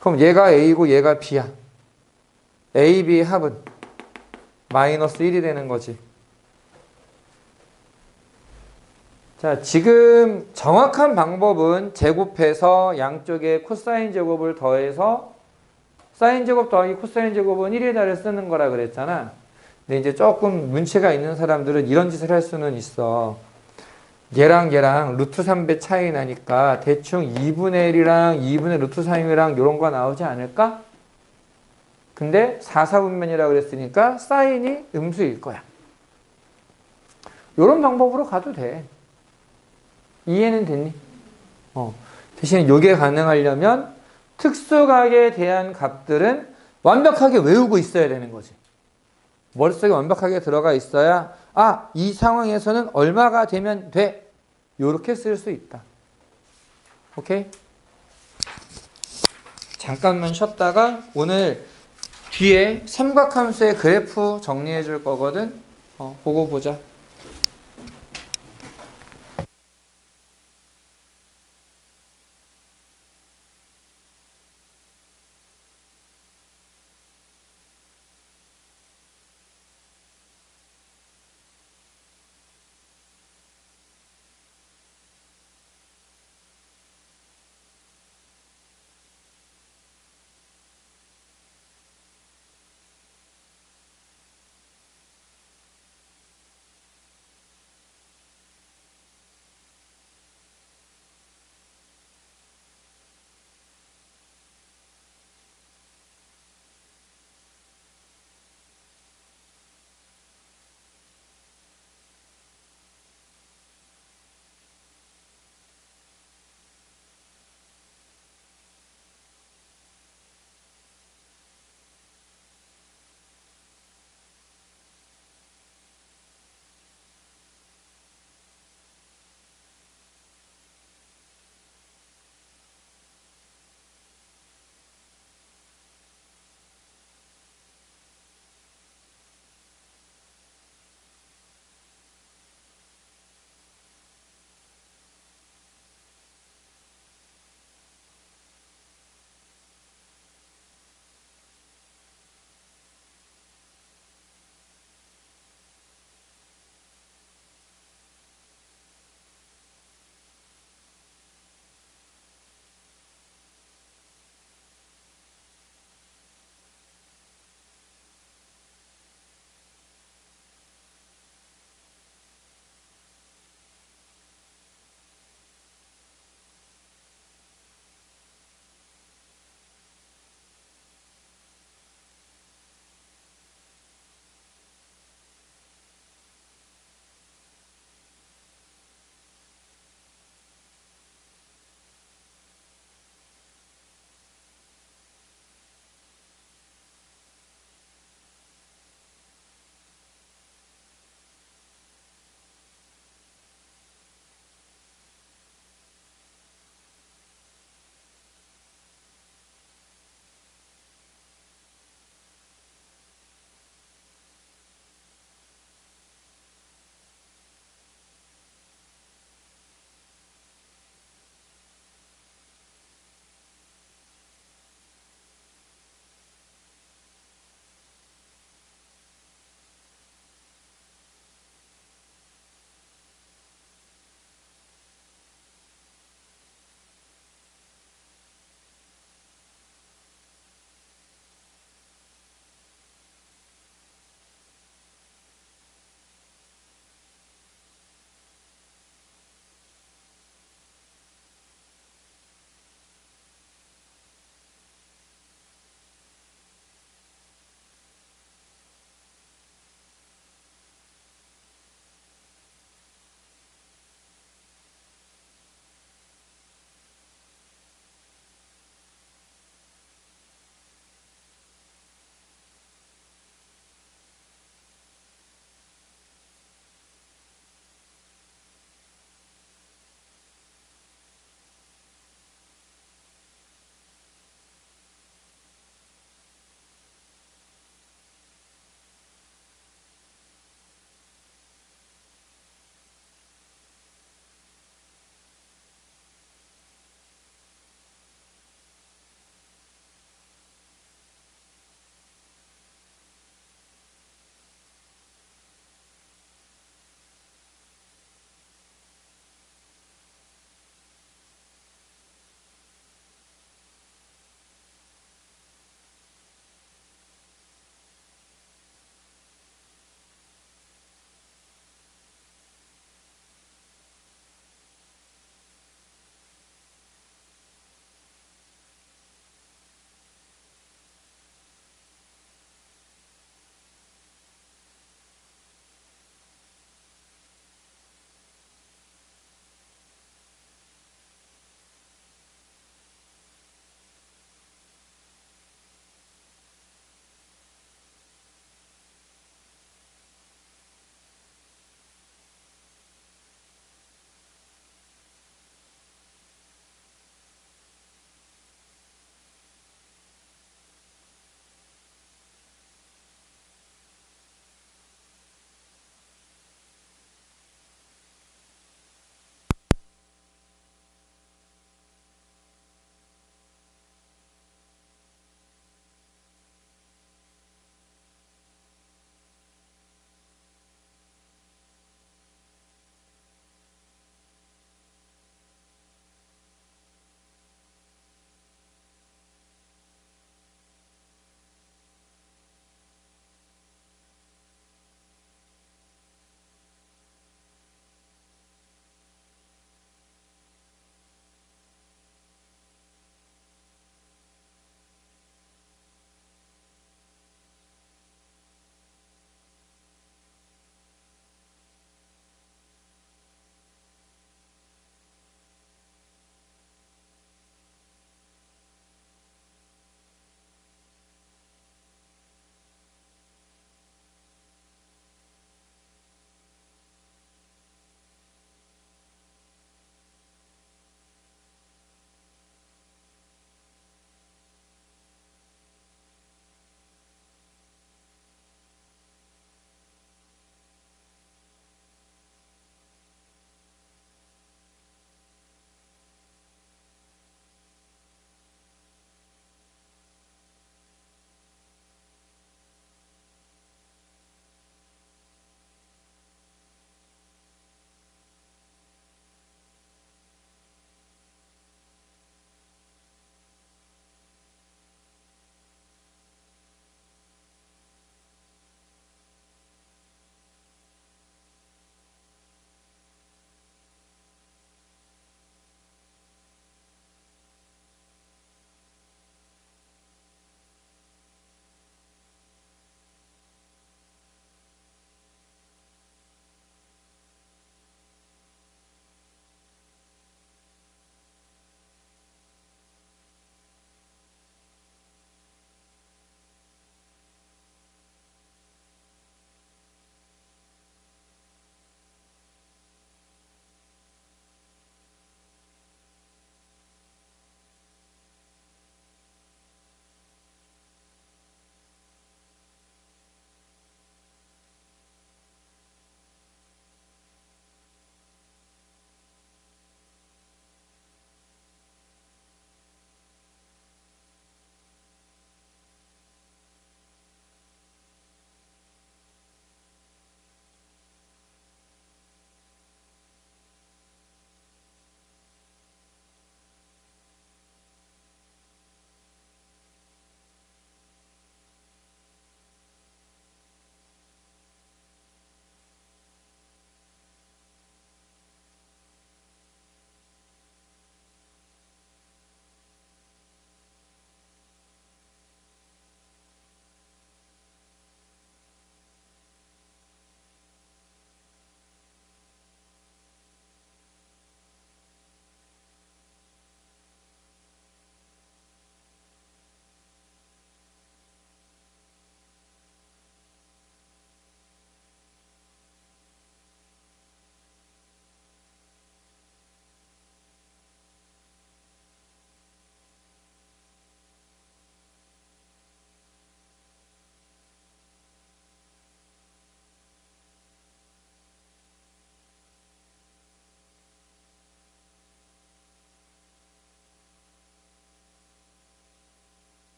그럼 얘가 A고 얘가 B야. A, B 합은 마이너스 1이 되는 거지. 자, 지금 정확한 방법은 제곱해서 양쪽에 코사인 제곱을 더해서 사인 제곱 더하기 코사인 제곱은 1이다를 쓰는 거라 그랬잖아. 근데 이제 조금 문체가 있는 사람들은 이런 짓을 할 수는 있어. 얘랑 루트 3배 차이 나니까 대충 2분의 1이랑 2분의 루트 3이랑 이런 거 나오지 않을까? 근데 4사분면이라고 그랬으니까 사인이 음수일 거야. 이런 방법으로 가도 돼. 이해는 됐니? 대신 이게 가능하려면 특수각에 대한 값들은 완벽하게 외우고 있어야 되는 거지. 머릿속에 완벽하게 들어가 있어야 이 상황에서는 얼마가 되면 돼. 이렇게 쓸 수 있다. 오케이? 잠깐만 쉬었다가 오늘 뒤에 삼각함수의 그래프 정리해 줄 거거든. 보고 보자.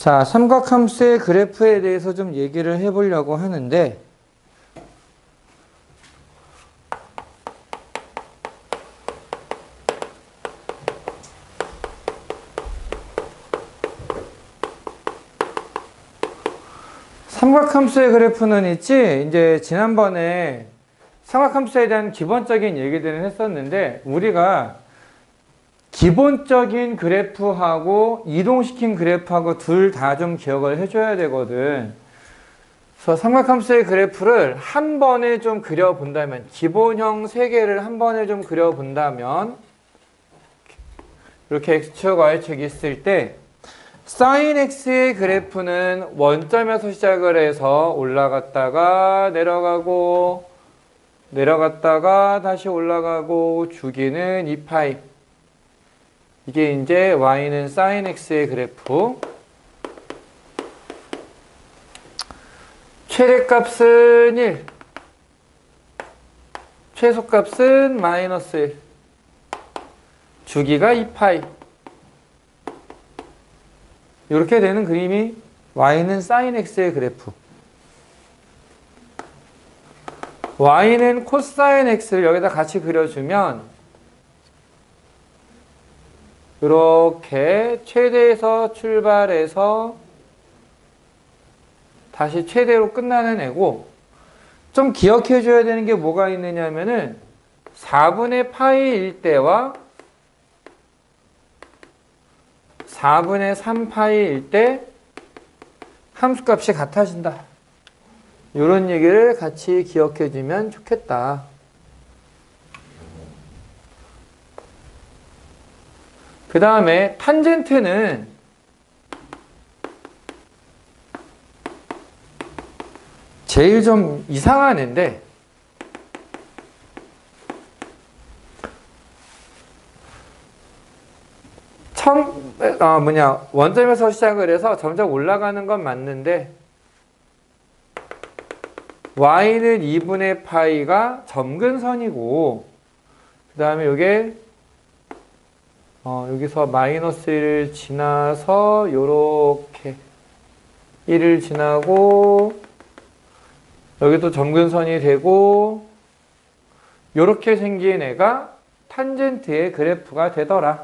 자, 삼각함수의 그래프에 대해서 좀 얘기를 해보려고 하는데, 삼각함수의 그래프는 있지, 이제 지난번에 삼각함수에 대한 기본적인 얘기들은 했었는데, 우리가 기본적인 그래프하고 이동시킨 그래프하고 둘 다 좀 기억을 해줘야 되거든. 그래서 삼각함수의 그래프를 한 번에 좀 그려본다면, 기본형 3개를 한 번에 좀 그려본다면, 이렇게 x축, y축 있을 때 sin x의 그래프는 원점에서 시작을 해서 올라갔다가 내려가고 내려갔다가 다시 올라가고 주기는 2파이. 이게 이제 y는 sin x의 그래프. 최대값은 1, 최소값은 마이너스 1, 주기가 2파이. 이렇게 되는 그림이 y는 sin x의 그래프. y는 코사인 x를 여기다 같이 그려주면 이렇게 최대에서 출발해서 다시 최대로 끝나는 애고, 좀 기억해 줘야 되는 게 뭐가 있느냐면은 4분의 파이일 때와 4분의 3파이일 때 함수값이 같아진다. 이런 얘기를 같이 기억해 주면 좋겠다. 그 다음에 탄젠트는 제일 좀 이상한 애인데, 원점에서 시작을 해서 점점 올라가는 건 맞는데, y는 2분의 파이가 점근선이고, 그 다음에 이게 여기서 마이너스 1을 지나서 요렇게 1을 지나고 여기도 점근선이 되고 요렇게 생긴 애가 탄젠트의 그래프가 되더라.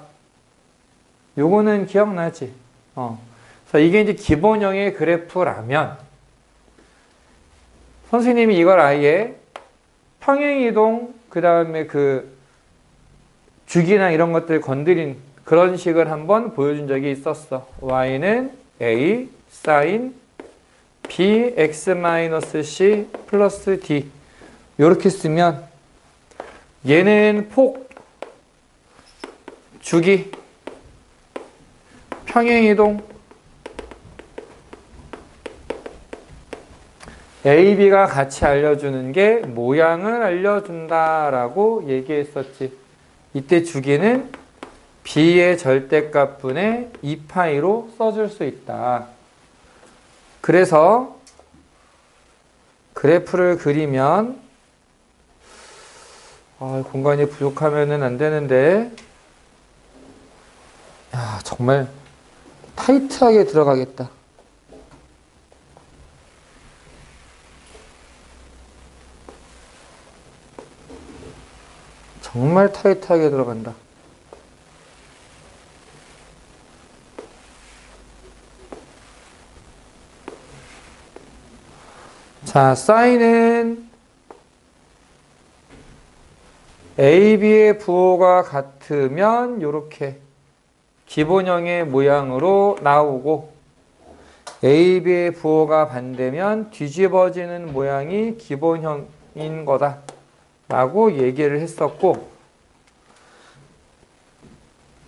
요거는 기억나지? 그래서 이게 이제 기본형의 그래프라면 선생님이 이걸 아예 평행이동 그 다음에 그 주기나 이런 것들 건드린 그런 식을 한번 보여준 적이 있었어. y는 a sin b x-c 플러스 d. 이렇게 쓰면 얘는 폭, 주기, 평행이동, a, b가 같이 알려주는 게 모양을 알려준다라고 얘기했었지. 이때 주기는 b의 절대값분의 2파이로 써줄 수 있다. 그래서 그래프를 그리면 공간이 부족하면 안 되는데, 야, 정말 타이트하게 들어가겠다. 정말 타이트하게 들어간다. 자, 사인은 AB의 부호가 같으면 이렇게 기본형의 모양으로 나오고, AB의 부호가 반대면 뒤집어지는 모양이 기본형인 거다 라고 얘기를 했었고,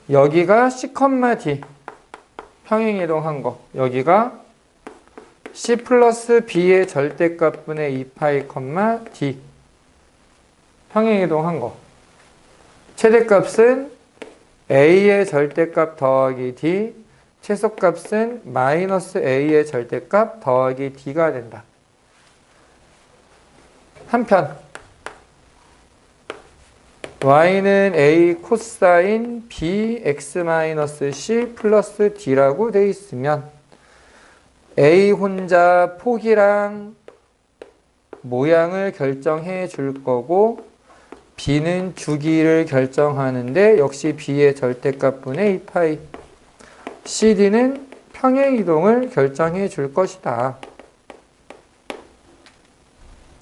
여기가 C, D 평행이동한 거, 여기가 C 플러스 B의 절대값분의 2파이, D 평행이동한 거, 최대값은 A의 절대값 더하기 D, 최소값은 마이너스 A의 절대값 더하기 D가 된다. 한편 y는 a 코사인 b x-c 플러스 d라고 되어 있으면 A 혼자 폭이랑 모양을 결정해 줄 거고 B는 주기를 결정하는데 역시 B의 절대값분의 2파이. CD는 평행이동을 결정해 줄 것이다.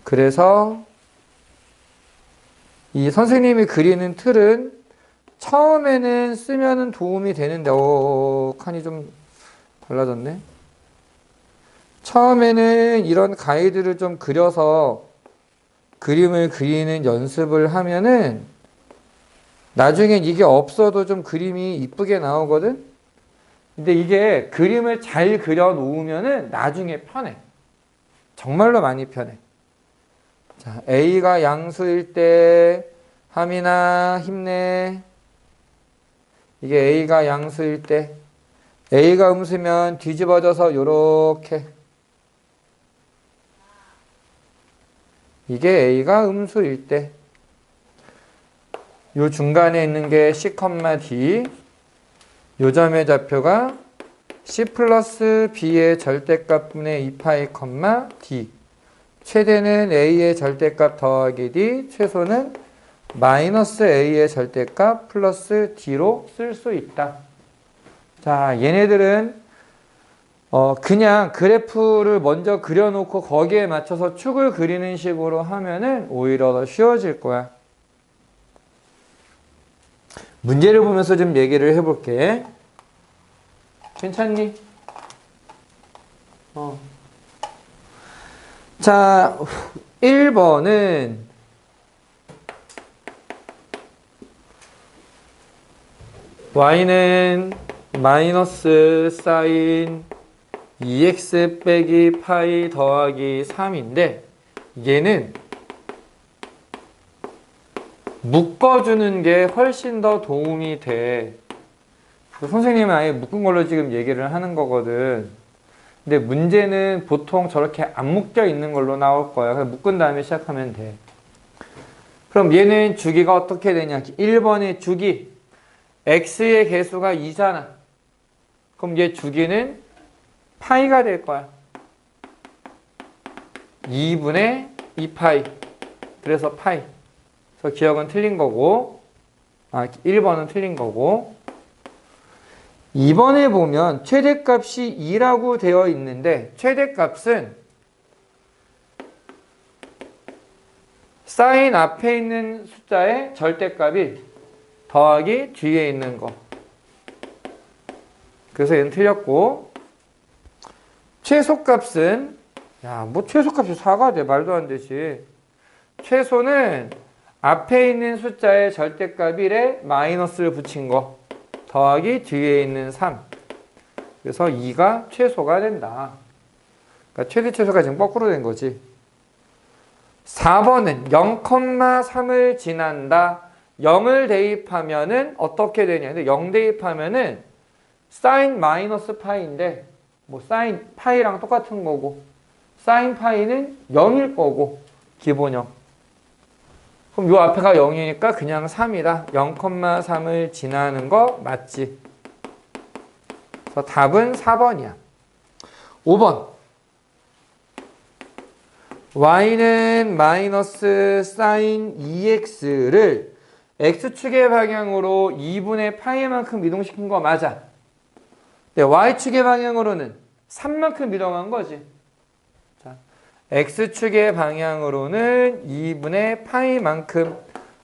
그래서 이 선생님이 그리는 틀은 처음에는 쓰면은 도움이 되는데, 칸이 좀 달라졌네. 처음에는 이런 가이드를 좀 그려서 그림을 그리는 연습을 하면은 나중엔 이게 없어도 좀 그림이 이쁘게 나오거든? 근데 이게 그림을 잘 그려 놓으면은 나중에 편해. 정말로 많이 편해. 자, A가 양수일 때, 하민아, 힘내. 이게 A가 양수일 때, A가 음수면 뒤집어져서 요렇게. 이게 A가 음수일 때. 요 중간에 있는 게 C, D. 요 점의 좌표가 C 플러스 B의 절대값분의 2파이, D. 최대는 A의 절대값 더하기 D, 최소는 마이너스 A의 절대값 플러스 D로 쓸 수 있다. 자, 얘네들은 그냥 그래프를 먼저 그려놓고 거기에 맞춰서 축을 그리는 식으로 하면은 오히려 더 쉬워질 거야. 문제를 보면서 좀 얘기를 해볼게. 괜찮니? 자, 1번은 y는 마이너스 사인 2x 빼기 파이 더하기 3인데 얘는 묶어주는 게 훨씬 더 도움이 돼. 선생님은 아예 묶은 걸로 지금 얘기를 하는 거거든. 근데 문제는 보통 저렇게 안 묶여 있는 걸로 나올 거야. 그래서 묶은 다음에 시작하면 돼. 그럼 얘는 주기가 어떻게 되냐? 1번의 주기. x의 개수가 2잖아. 그럼 얘 주기는 파이가 될 거야. 2분의 2파이. 그래서 파이. 그래서 기억은 틀린 거고, 1번은 틀린 거고, 2번에 보면 최대값이 2라고 되어 있는데 최대값은 사인 앞에 있는 숫자의 절대값이 더하기 뒤에 있는 거. 그래서 얘는 틀렸고, 최소값은 최소값이 4가 돼. 말도 안 되지. 최소는 앞에 있는 숫자의 절대값 1에 마이너스를 붙인 거 더하기 뒤에 있는 3. 그래서 2가 최소가 된다. 그러니까 최대 최소가 지금 거꾸로 된 거지. 4번은 0,3을 지난다. 0을 대입하면은 어떻게 되냐. 근데 0 대입하면은 사인 마이너스 파이인데 뭐 사인 파이랑 똑같은 거고 사인 파이는 0일 거고 기본 0. 그럼 요 앞에가 0이니까 그냥 3이다. 0,3을 지나는 거 맞지? 그래서 답은 4번이야. 5번. y는 마이너스 사인 2x를 x축의 방향으로 2분의 파이만큼 이동시킨 거 맞아. 근데 y축의 방향으로는 3만큼 이동한 거지. x축의 방향으로는 2분의 파이만큼,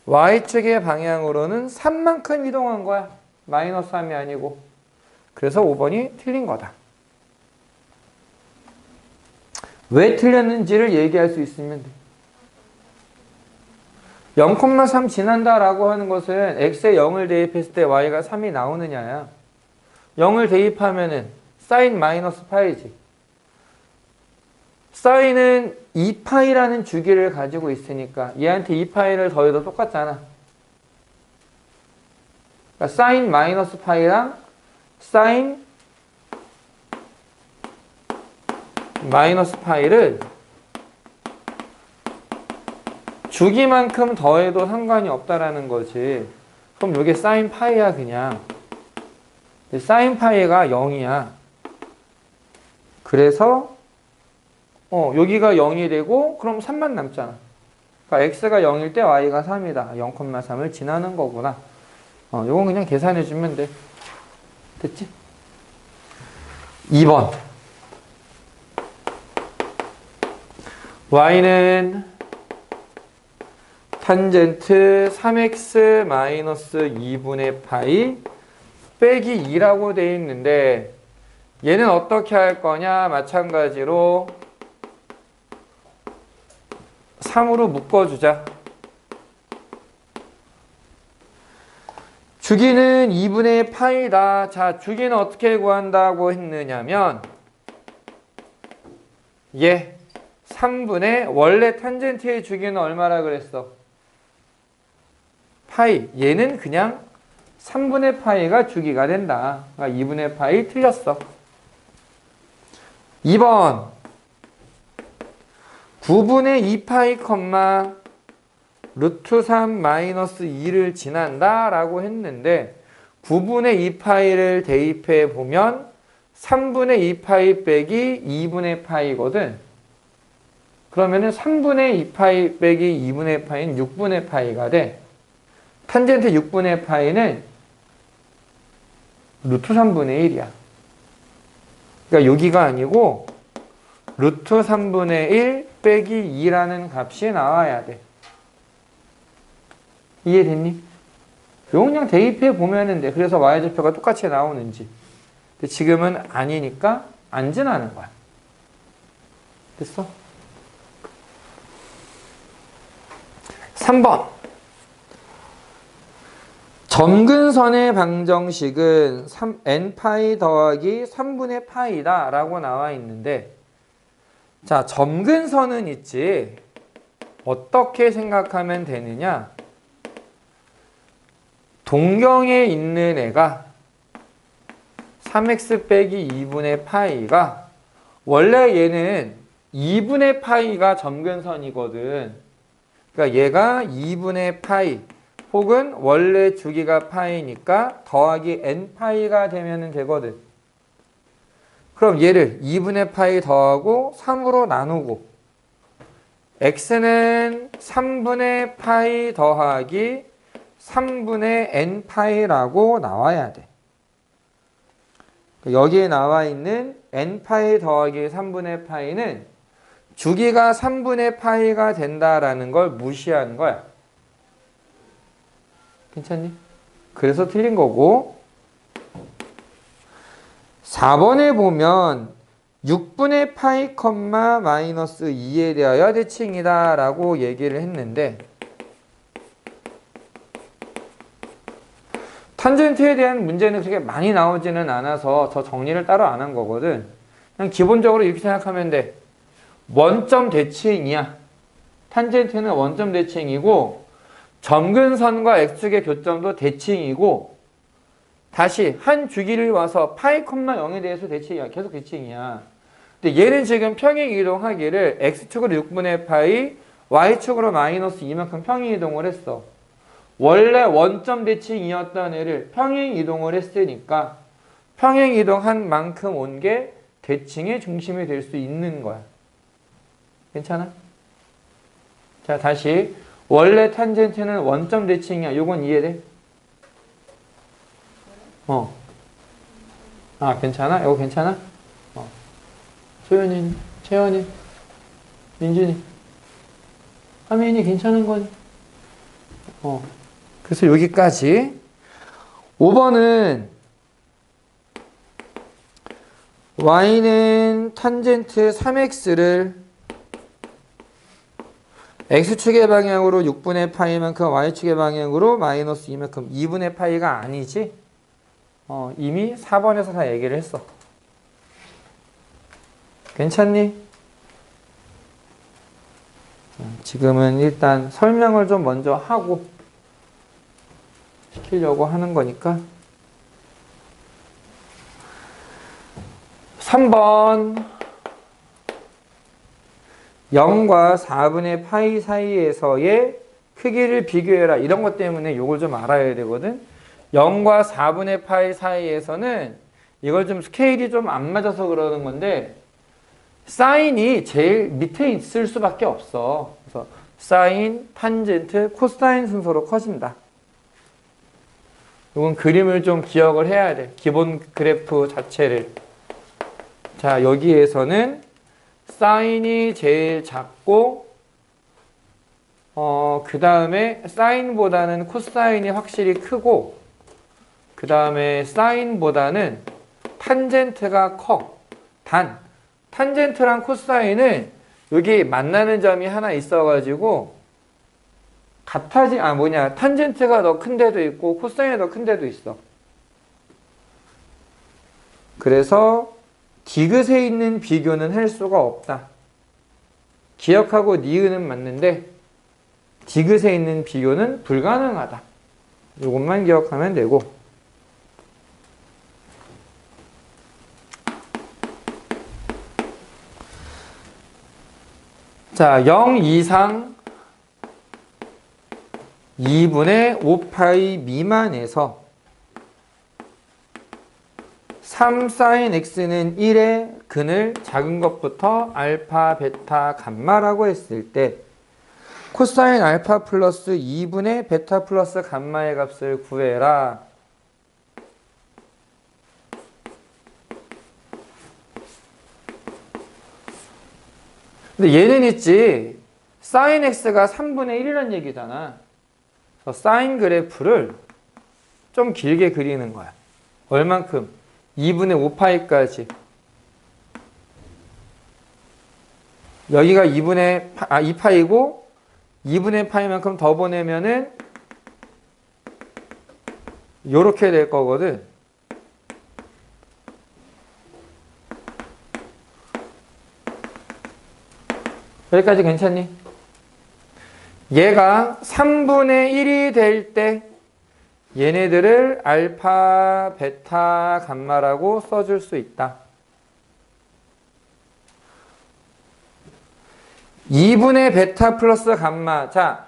y축의 방향으로는 3만큼 이동한 거야. 마이너스 3이 아니고. 그래서 5번이 틀린 거다. 왜 틀렸는지를 얘기할 수 있으면 돼. 0,3 지난다라고 하는 것은 x에 0을 대입했을 때 y가 3이 나오느냐야. 0을 대입하면은 사인 마이너스 파이지. 사인은 2파이라는 주기를 가지고 있으니까 얘한테 2파이를 더해도 똑같잖아. 그러니까 사인 마이너스 파이랑 사인 마이너스 파이를 주기만큼 더해도 상관이 없다라는 거지. 그럼 이게 사인 파이야 그냥. 사인 파이가 0이야. 그래서 여기가 0이 되고 그럼 3만 남잖아. 그러니까 x가 0일 때 y가 3이다. 0,3을 지나는 거구나. 요건 그냥 계산해 주면 돼. 됐지? 2번. y는 탄젠트 3x 마이너스 2분의 파이 빼기 2라고 되어 있는데 얘는 어떻게 할 거냐? 마찬가지로 3으로 묶어주자. 주기는 2분의 파이다. 자, 주기는 어떻게 구한다고 했느냐면 3분의 원래 탄젠트의 주기는 얼마라 그랬어? 파이. 얘는 그냥 3분의 파이가 주기가 된다. 그러니까 2분의 파이 틀렸어. 2번 9분의 2파이, 루트 3 마이너스 2를 지난다 라고 했는데 9분의 2파이를 대입해 보면 3분의 2파이 빼기 2분의 파이거든. 그러면은 3분의 2파이 빼기 2분의 파이는 6분의 파이가 돼. 탄젠트 6분의 파이는 루트 3분의 1이야. 그러니까 여기가 아니고 루트 3분의 1 빼기 2라는 값이 나와야 돼. 이해됐니? 이거 그냥 대입해 보면 돼. 그래서 y좌표가 똑같이 나오는지. 근데 지금은 아니니까 안 지나는 거야. 됐어? 3번. 점근선의 방정식은 n파이 더하기 3분의 파이다 라고 나와 있는데, 자, 점근선은 있지. 어떻게 생각하면 되느냐? 동경에 있는 애가 3x 빼기 2분의 파이가 원래 얘는 2분의 파이가 점근선이거든. 그러니까 얘가 2분의 파이 혹은 원래 주기가 파이니까 더하기 n파이가 되면 되거든. 그럼 얘를 2분의 파이 더하고 3으로 나누고 x는 3분의 파이 더하기 3분의 n파이라고 나와야 돼. 여기에 나와 있는 n파이 더하기 3분의 파이는 주기가 3분의 파이가 된다라는 걸 무시한 거야. 괜찮니? 그래서 틀린 거고, 4번에 보면 6분의 파이, 마이너스 2에 대하여 대칭이다 라고 얘기를 했는데, 탄젠트에 대한 문제는 그렇게 많이 나오지는 않아서 저 정리를 따로 안 한 거거든. 그냥 기본적으로 이렇게 생각하면 돼. 원점 대칭이야. 탄젠트는 원점 대칭이고 점근선과 x축의 교점도 대칭이고, 다시 한 주기를 와서 파이, 0에 대해서 대칭이야. 계속 대칭이야. 근데 얘는 지금 평행 이동하기를 x축으로 6분의 파이, y축으로 마이너스 2만큼 평행 이동을 했어. 원래 원점 대칭이었던 애를 평행 이동을 했으니까 평행 이동한 만큼 온 게 대칭의 중심이 될 수 있는 거야. 괜찮아? 자, 다시 원래 탄젠트는 원점 대칭이야. 요건 이해돼? 괜찮아? 이거 괜찮아? 소연이, 채연이, 민준이, 하민이 괜찮은 거니? 그래서 여기까지. 5번은 y는 탄젠트 3x를 x축의 방향으로 6분의 파이만큼 y축의 방향으로 마이너스 2만큼 2분의 파이가 아니지? 이미 4번에서 다 얘기를 했어. 괜찮니? 지금은 일단 설명을 좀 먼저 하고 시키려고 하는 거니까. 3번 0과 4분의 파이 사이에서의 크기를 비교해라. 이런 것 때문에 이걸 좀 알아야 되거든. 0과 4분의 파이 사이에서는 이걸 좀 스케일이 좀 안 맞아서 그러는 건데, 사인이 제일 밑에 있을 수밖에 없어. 그래서 사인, 탄젠트, 코사인 순서로 커진다. 이건 그림을 좀 기억을 해야 돼. 기본 그래프 자체를. 자, 여기에서는 사인이 제일 작고, 그 다음에 사인보다는 코사인이 확실히 크고, 그 다음에 사인보다는 탄젠트가 커. 탄젠트랑 코사인은 여기 만나는 점이 하나 있어가지고, 탄젠트가 더 큰 데도 있고, 코사인이 더 큰 데도 있어. 그래서, 디귿에 있는 비교는 할 수가 없다. 기역하고 니은은 맞는데, 디귿에 있는 비교는 불가능하다. 이것만 기억하면 되고. 자, 0 이상 2분의 5파이 미만에서 3sin x는 1의 근을 작은 것부터 알파, 베타, 감마라고 했을 때 코사인 알파 플러스 2분의 베타 플러스 감마의 값을 구해라. 근데 얘는 있지. sin x가 3분의 1이라는 얘기잖아. 그래서 사인 그래프를 좀 길게 그리는 거야. 얼만큼? 2분의 5파이까지. 여기가 2파이고 2분의 파이만큼 더 보내면은 요렇게 될 거거든. 여기까지 괜찮니? 얘가 3분의 1이 될 때 얘네들을 알파, 베타, 감마라고 써줄 수 있다. 2분의 베타 플러스 감마. 자,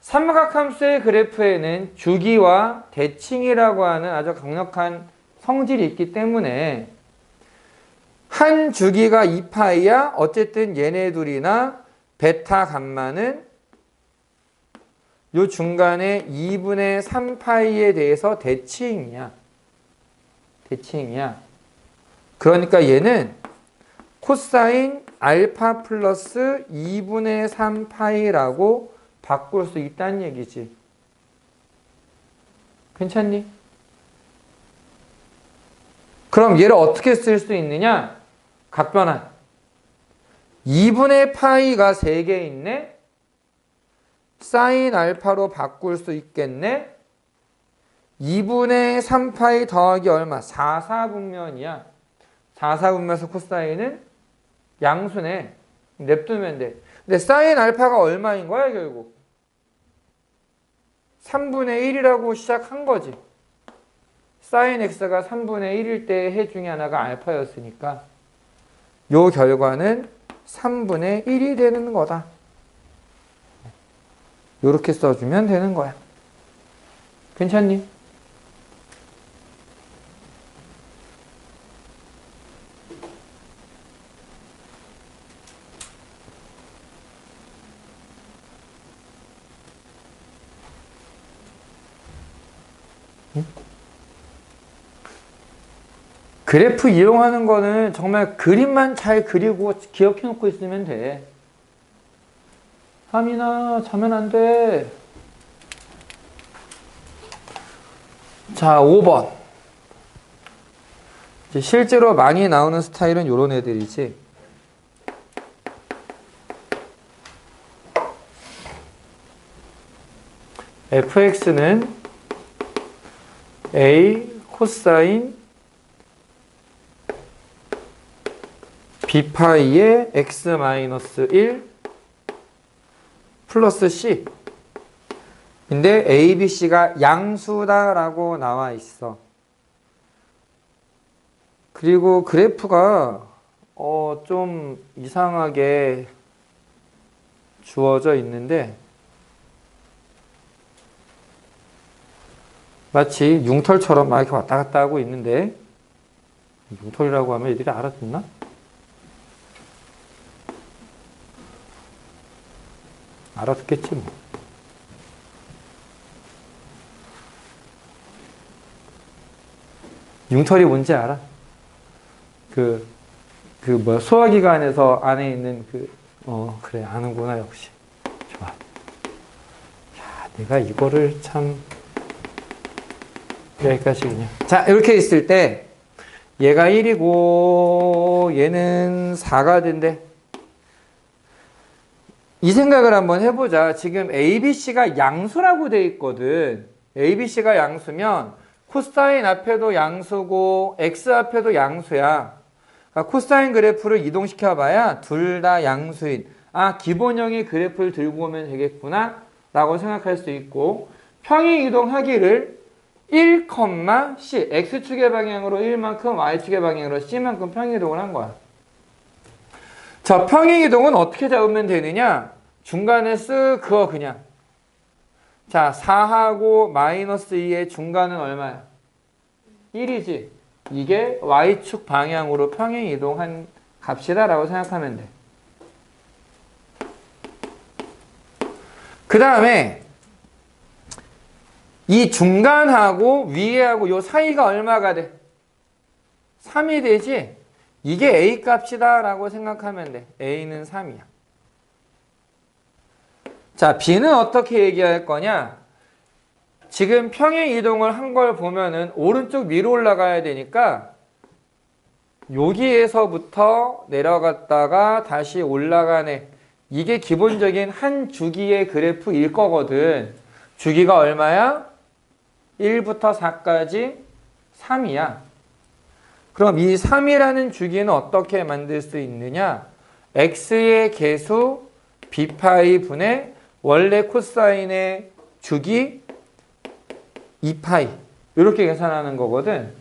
삼각함수의 그래프에는 주기와 대칭이라고 하는 아주 강력한 성질이 있기 때문에 한 주기가 2파이야. 어쨌든 얘네 둘이나 베타 감마는 요 중간에 2분의 3파이에 대해서 대칭이야. 그러니까 얘는 코사인 알파 플러스 2분의 3파이라고 바꿀 수 있다는 얘기지. 괜찮니? 그럼 얘를 어떻게 쓸 수 있느냐? 각변환. 2분의 파이가 3개 있네? 사인 알파로 바꿀 수 있겠네? 2분의 3파이 더하기 얼마? 4사분면이야. 4사분면에서 코사인은 양수네. 냅두면 돼. 근데 사인 알파가 얼마인 거야, 결국? 3분의 1이라고 시작한 거지. 사인 x가 3분의 1일 때 해 중에 하나가 알파였으니까 요 결과는 3분의 1이 되는 거다. 요렇게 써주면 되는 거야. 괜찮니? 응? 그래프 이용하는 거는 정말 그림만 잘 그리고 기억해 놓고 있으면 돼. 하민아, 자면 안 돼. 자, 5번. 이제 실제로 많이 나오는 스타일은 요런 애들이지. fx는 a 코사인 b파이의 x-1 플러스 c. 근데 a, b, c가 양수다라고 나와 있어. 그리고 그래프가 좀 이상하게 주어져 있는데 마치 융털처럼 막 이렇게 왔다 갔다 하고 있는데 융털이라고 하면 애들이 알아듣나? 알아듣겠지 뭐. 융털이 뭔지 알아? 소화기관에서 안에 있는 그래, 아는구나, 역시. 좋아. 야, 내가 이거를 참, 여기까지 그냥. 자, 이렇게 있을 때, 얘가 1이고, 얘는 4가 된대. 이 생각을 한번 해보자. 지금 ABC가 양수라고 돼 있거든. ABC가 양수면, 코사인 앞에도 양수고, X 앞에도 양수야. 그러니까 코사인 그래프를 이동시켜봐야 둘 다 양수인. 아, 기본형의 그래프를 들고 오면 되겠구나. 라고 생각할 수 있고, 평행 이동하기를 1, C, X축의 방향으로 1만큼, Y축의 방향으로 C만큼 평행 이동을 한 거야. 자, 평행 이동은 어떻게 잡으면 되느냐? 중간에 쓱 그어 그냥. 자, 4하고 마이너스 2의 중간은 얼마야? 1이지. 이게 Y축 방향으로 평행 이동한 값이다 라고 생각하면 돼. 그 다음에 이 중간하고 위에하고 요 사이가 얼마가 돼? 3이 되지? 이게 A 값이다 라고 생각하면 돼. A는 3이야. 자, B는 어떻게 얘기할 거냐? 지금 평행 이동을 한 걸 보면은 오른쪽 위로 올라가야 되니까 여기에서부터 내려갔다가 다시 올라가네. 이게 기본적인 한 주기의 그래프일 거거든. 주기가 얼마야? 1부터 4까지 3이야. 그럼 이 3이라는 주기는 어떻게 만들 수 있느냐? x의 개수 b파이 분의 원래 코사인의 주기 2파이 이렇게 계산하는 거거든.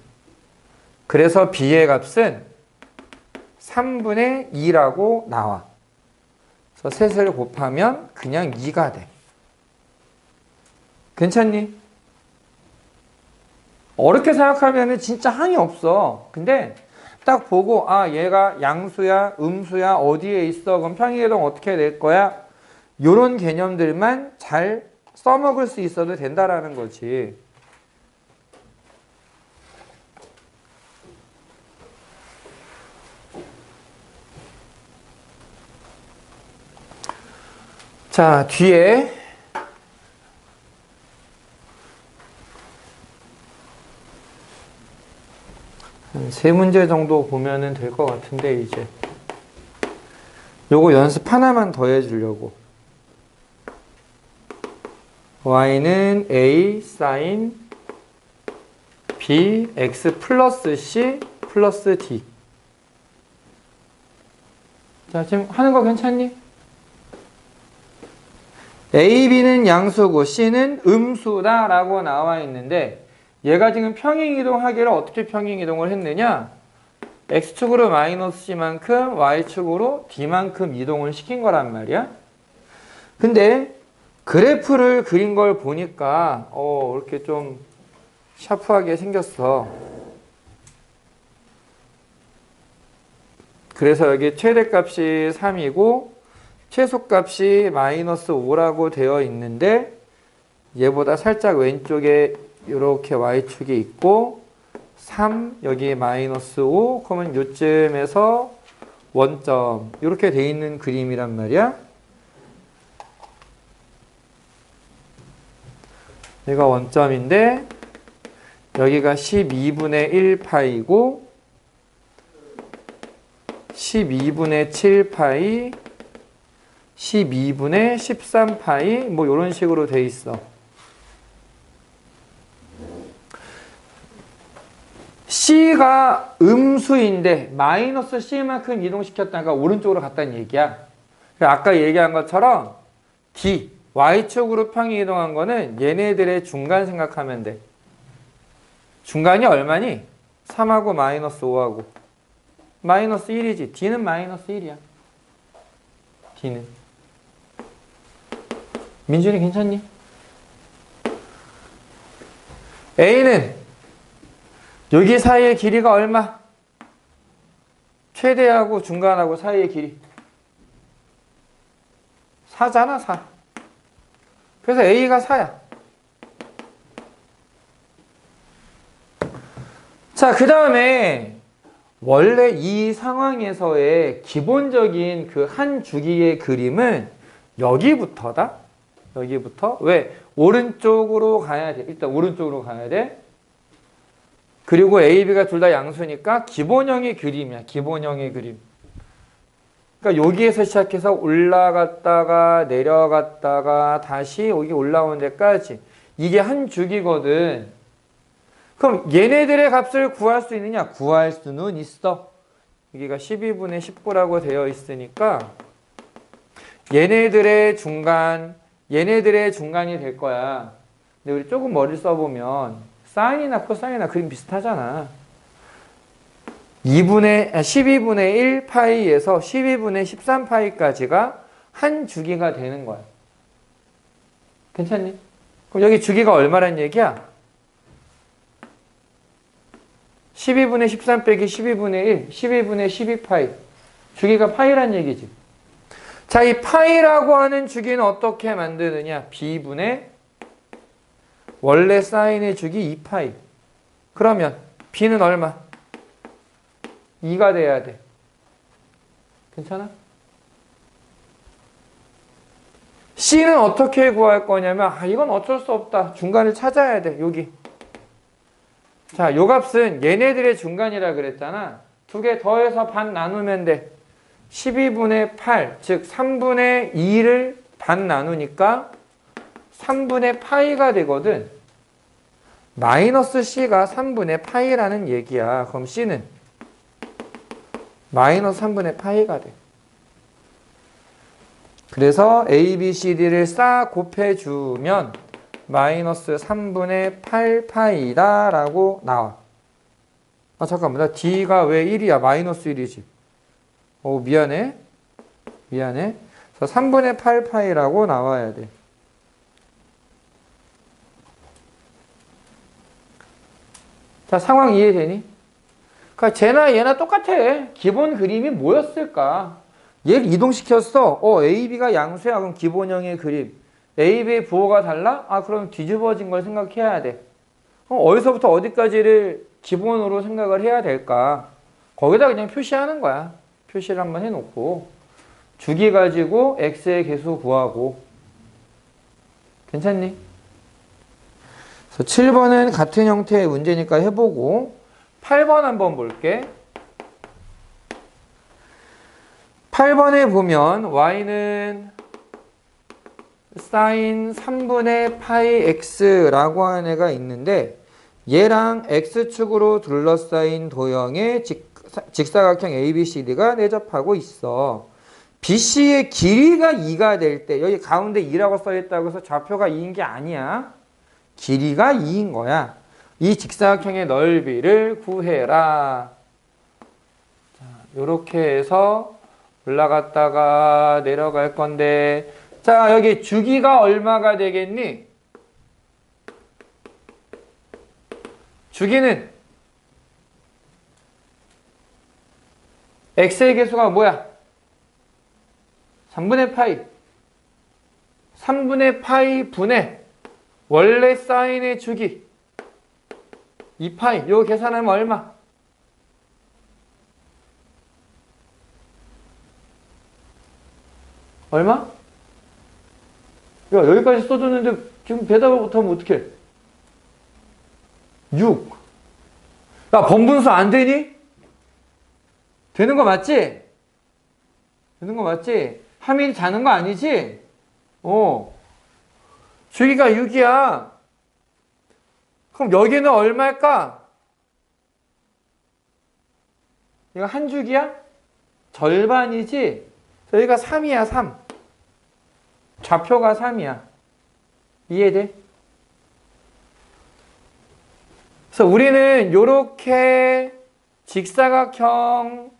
그래서 b의 값은 3분의 2라고 나와. 그래서 셋을 곱하면 그냥 2가 돼. 괜찮니? 어렵게 생각하면 진짜 한이 없어. 근데 딱 보고 아 얘가 양수야 음수야 어디에 있어 그럼 평행이동 어떻게 될 거야? 이런 개념들만 잘 써먹을 수 있어도 된다라는 거지. 자, 뒤에 한 3문제 정도 보면은 될 것 같은데 이제 요거 연습 하나만 더 해주려고. y는 a sin b x 플러스 c 플러스 d. 자, 지금 하는 거 괜찮니? A, B는 양수고 C는 음수다 라고 나와 있는데 얘가 지금 평행이동하기를 어떻게 평행이동을 했느냐? X축으로 마이너스 C만큼 Y축으로 D만큼 이동을 시킨 거란 말이야. 근데 그래프를 그린 걸 보니까 이렇게 좀 샤프하게 생겼어. 그래서 여기 최대값이 3이고 최소값이 마이너스 5라고 되어 있는데 얘보다 살짝 왼쪽에 이렇게 Y축이 있고 3 여기 마이너스 5 그러면 요쯤에서 원점 이렇게 돼 있는 그림이란 말이야. 얘가 원점인데 여기가 12분의 1파이고 12분의 7파이 12분의 13파이 뭐 이런 식으로 돼 있어. C가 음수인데 마이너스 C만큼 이동시켰다가 오른쪽으로 갔다는 얘기야. 아까 얘기한 것처럼 D, Y축으로 평행 이동한 거는 얘네들의 중간 생각하면 돼. 중간이 얼마니? 3하고 마이너스 5하고 마이너스 1이지. D는 마이너스 1이야. D는. 민준이 괜찮니? A는 여기 사이의 길이가 얼마? 최대하고 중간하고 사이의 길이 4잖아 4. 그래서 A가 4야. 자, 그 다음에 원래 이 상황에서의 기본적인 그 한 주기의 그림은 여기부터다. 여기부터. 왜? 오른쪽으로 가야 돼. 일단 오른쪽으로 가야 돼. 그리고 A, B가 둘 다 양수니까 기본형의 그림이야. 기본형의 그림. 그러니까 여기에서 시작해서 올라갔다가 내려갔다가 다시 여기 올라오는 데까지. 이게 한 주기거든. 그럼 얘네들의 값을 구할 수 있느냐? 구할 수는 있어. 여기가 12분의 19라고 되어 있으니까 얘네들의 중간이 될 거야. 근데 우리 조금 머리 써보면 사인이나 코사인이나 그림 비슷하잖아. 12분의 1 파이에서 12분의 13 파이까지가 한 주기가 되는 거야. 괜찮니? 그럼 여기 주기가 얼마란 얘기야? 12분의 13 빼기 12분의 1, 12분의 12 파이. 주기가 파이란 얘기지. 자, 이 파이라고 하는 주기는 어떻게 만드느냐? B분의 원래 사인의 주기 2파이. 그러면 B는 얼마? 2가 돼야 돼. 괜찮아? C는 어떻게 구할 거냐면, 이건 어쩔 수 없다. 중간을 찾아야 돼. 여기. 자, 요 값은 얘네들의 중간이라 그랬잖아. 두 개 더해서 반 나누면 돼. 12분의 8, 즉 3분의 2를 반 나누니까 3분의 파이가 되거든. 마이너스 C가 3분의 파이라는 얘기야. 그럼 C는 마이너스 3분의 파이가 돼. 그래서 A, B, C, D를 싹 곱해주면 마이너스 3분의 8파이다 라고 나와. 잠깐만, 나 D가 왜 1이야? 마이너스 1이지. 미안해. 그래서 3분의 8파이라고 나와야 돼. 자, 상황 이해되니? 그러니까 쟤나 얘나 똑같아. 기본 그림이 뭐였을까? 얘를 이동시켰어. A, B가 양수야. 그럼 기본형의 그림. A, B의 부호가 달라? 그럼 뒤집어진 걸 생각해야 돼. 어디서부터 어디까지를 기본으로 생각을 해야 될까? 거기다 그냥 표시하는 거야. 표시를 한번 해놓고 주기 가지고 x의 개수 구하고. 괜찮니? 그래서 7번은 같은 형태의 문제니까 해보고 8번 한번 볼게. 8번에 보면 y는 사인 3분의 파이 x라고 하는 애가 있는데 얘랑 x축으로 둘러싸인 도형의 직사각형 ABCD가 내접하고 있어. BC의 길이가 2가 될 때, 여기 가운데 2라고 써있다고 해서 좌표가 2인 게 아니야. 길이가 2인 거야. 이 직사각형의 넓이를 구해라. 자, 요렇게 해서 올라갔다가 내려갈 건데, 자, 여기 주기가 얼마가 되겠니? 주기는 x의 개수가 뭐야? 3분의 파이. 3분의 파이 분의 원래 사인의 주기 2파이. 이거 계산하면 얼마? 얼마? 야, 여기까지 써줬는데 지금 대답을 못하면 어떡해? 6. 야, 번분수 안 되니? 되는 거 맞지? 되는 거 맞지? 하민이 자는 거 아니지? 주기가 6이야. 그럼 여기는 얼마일까? 이거 한 주기야? 절반이지? 여기가 3이야, 3. 좌표가 3이야. 이해돼? 그래서 우리는 요렇게 직사각형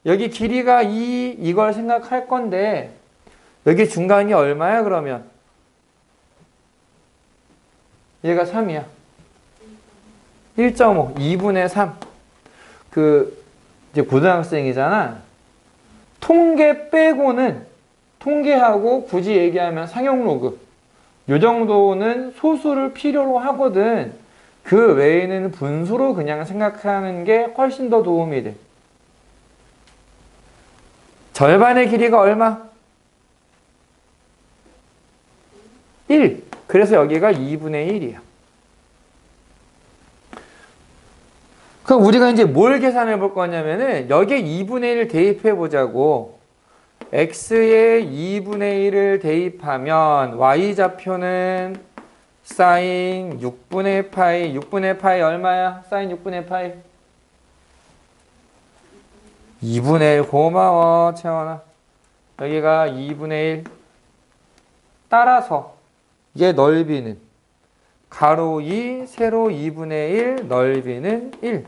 여기 길이가 2 이걸 생각할 건데 여기 중간이 얼마야 그러면? 얘가 3이야. 1.5 2분의 3. 이제 고등학생이잖아. 통계 빼고는 통계하고 굳이 얘기하면 상용 로그 요 정도는 소수를 필요로 하거든. 그 외에는 분수로 그냥 생각하는 게 훨씬 더 도움이 돼. 절반의 길이가 얼마? 1. 그래서 여기가 2분의 1이야. 그럼 우리가 이제 뭘 계산해 볼 거냐면은 여기에 2분의 1을 대입해 보자고. x에 2분의 1을 대입하면 y좌표는 사인 6분의 파이. 6분의 파이 얼마야? 사인 6분의 파이. 2분의 1. 고마워 채원아. 여기가 2분의 1. 따라서 얘 넓이는 가로 2, 세로 2분의 1, 넓이는 1.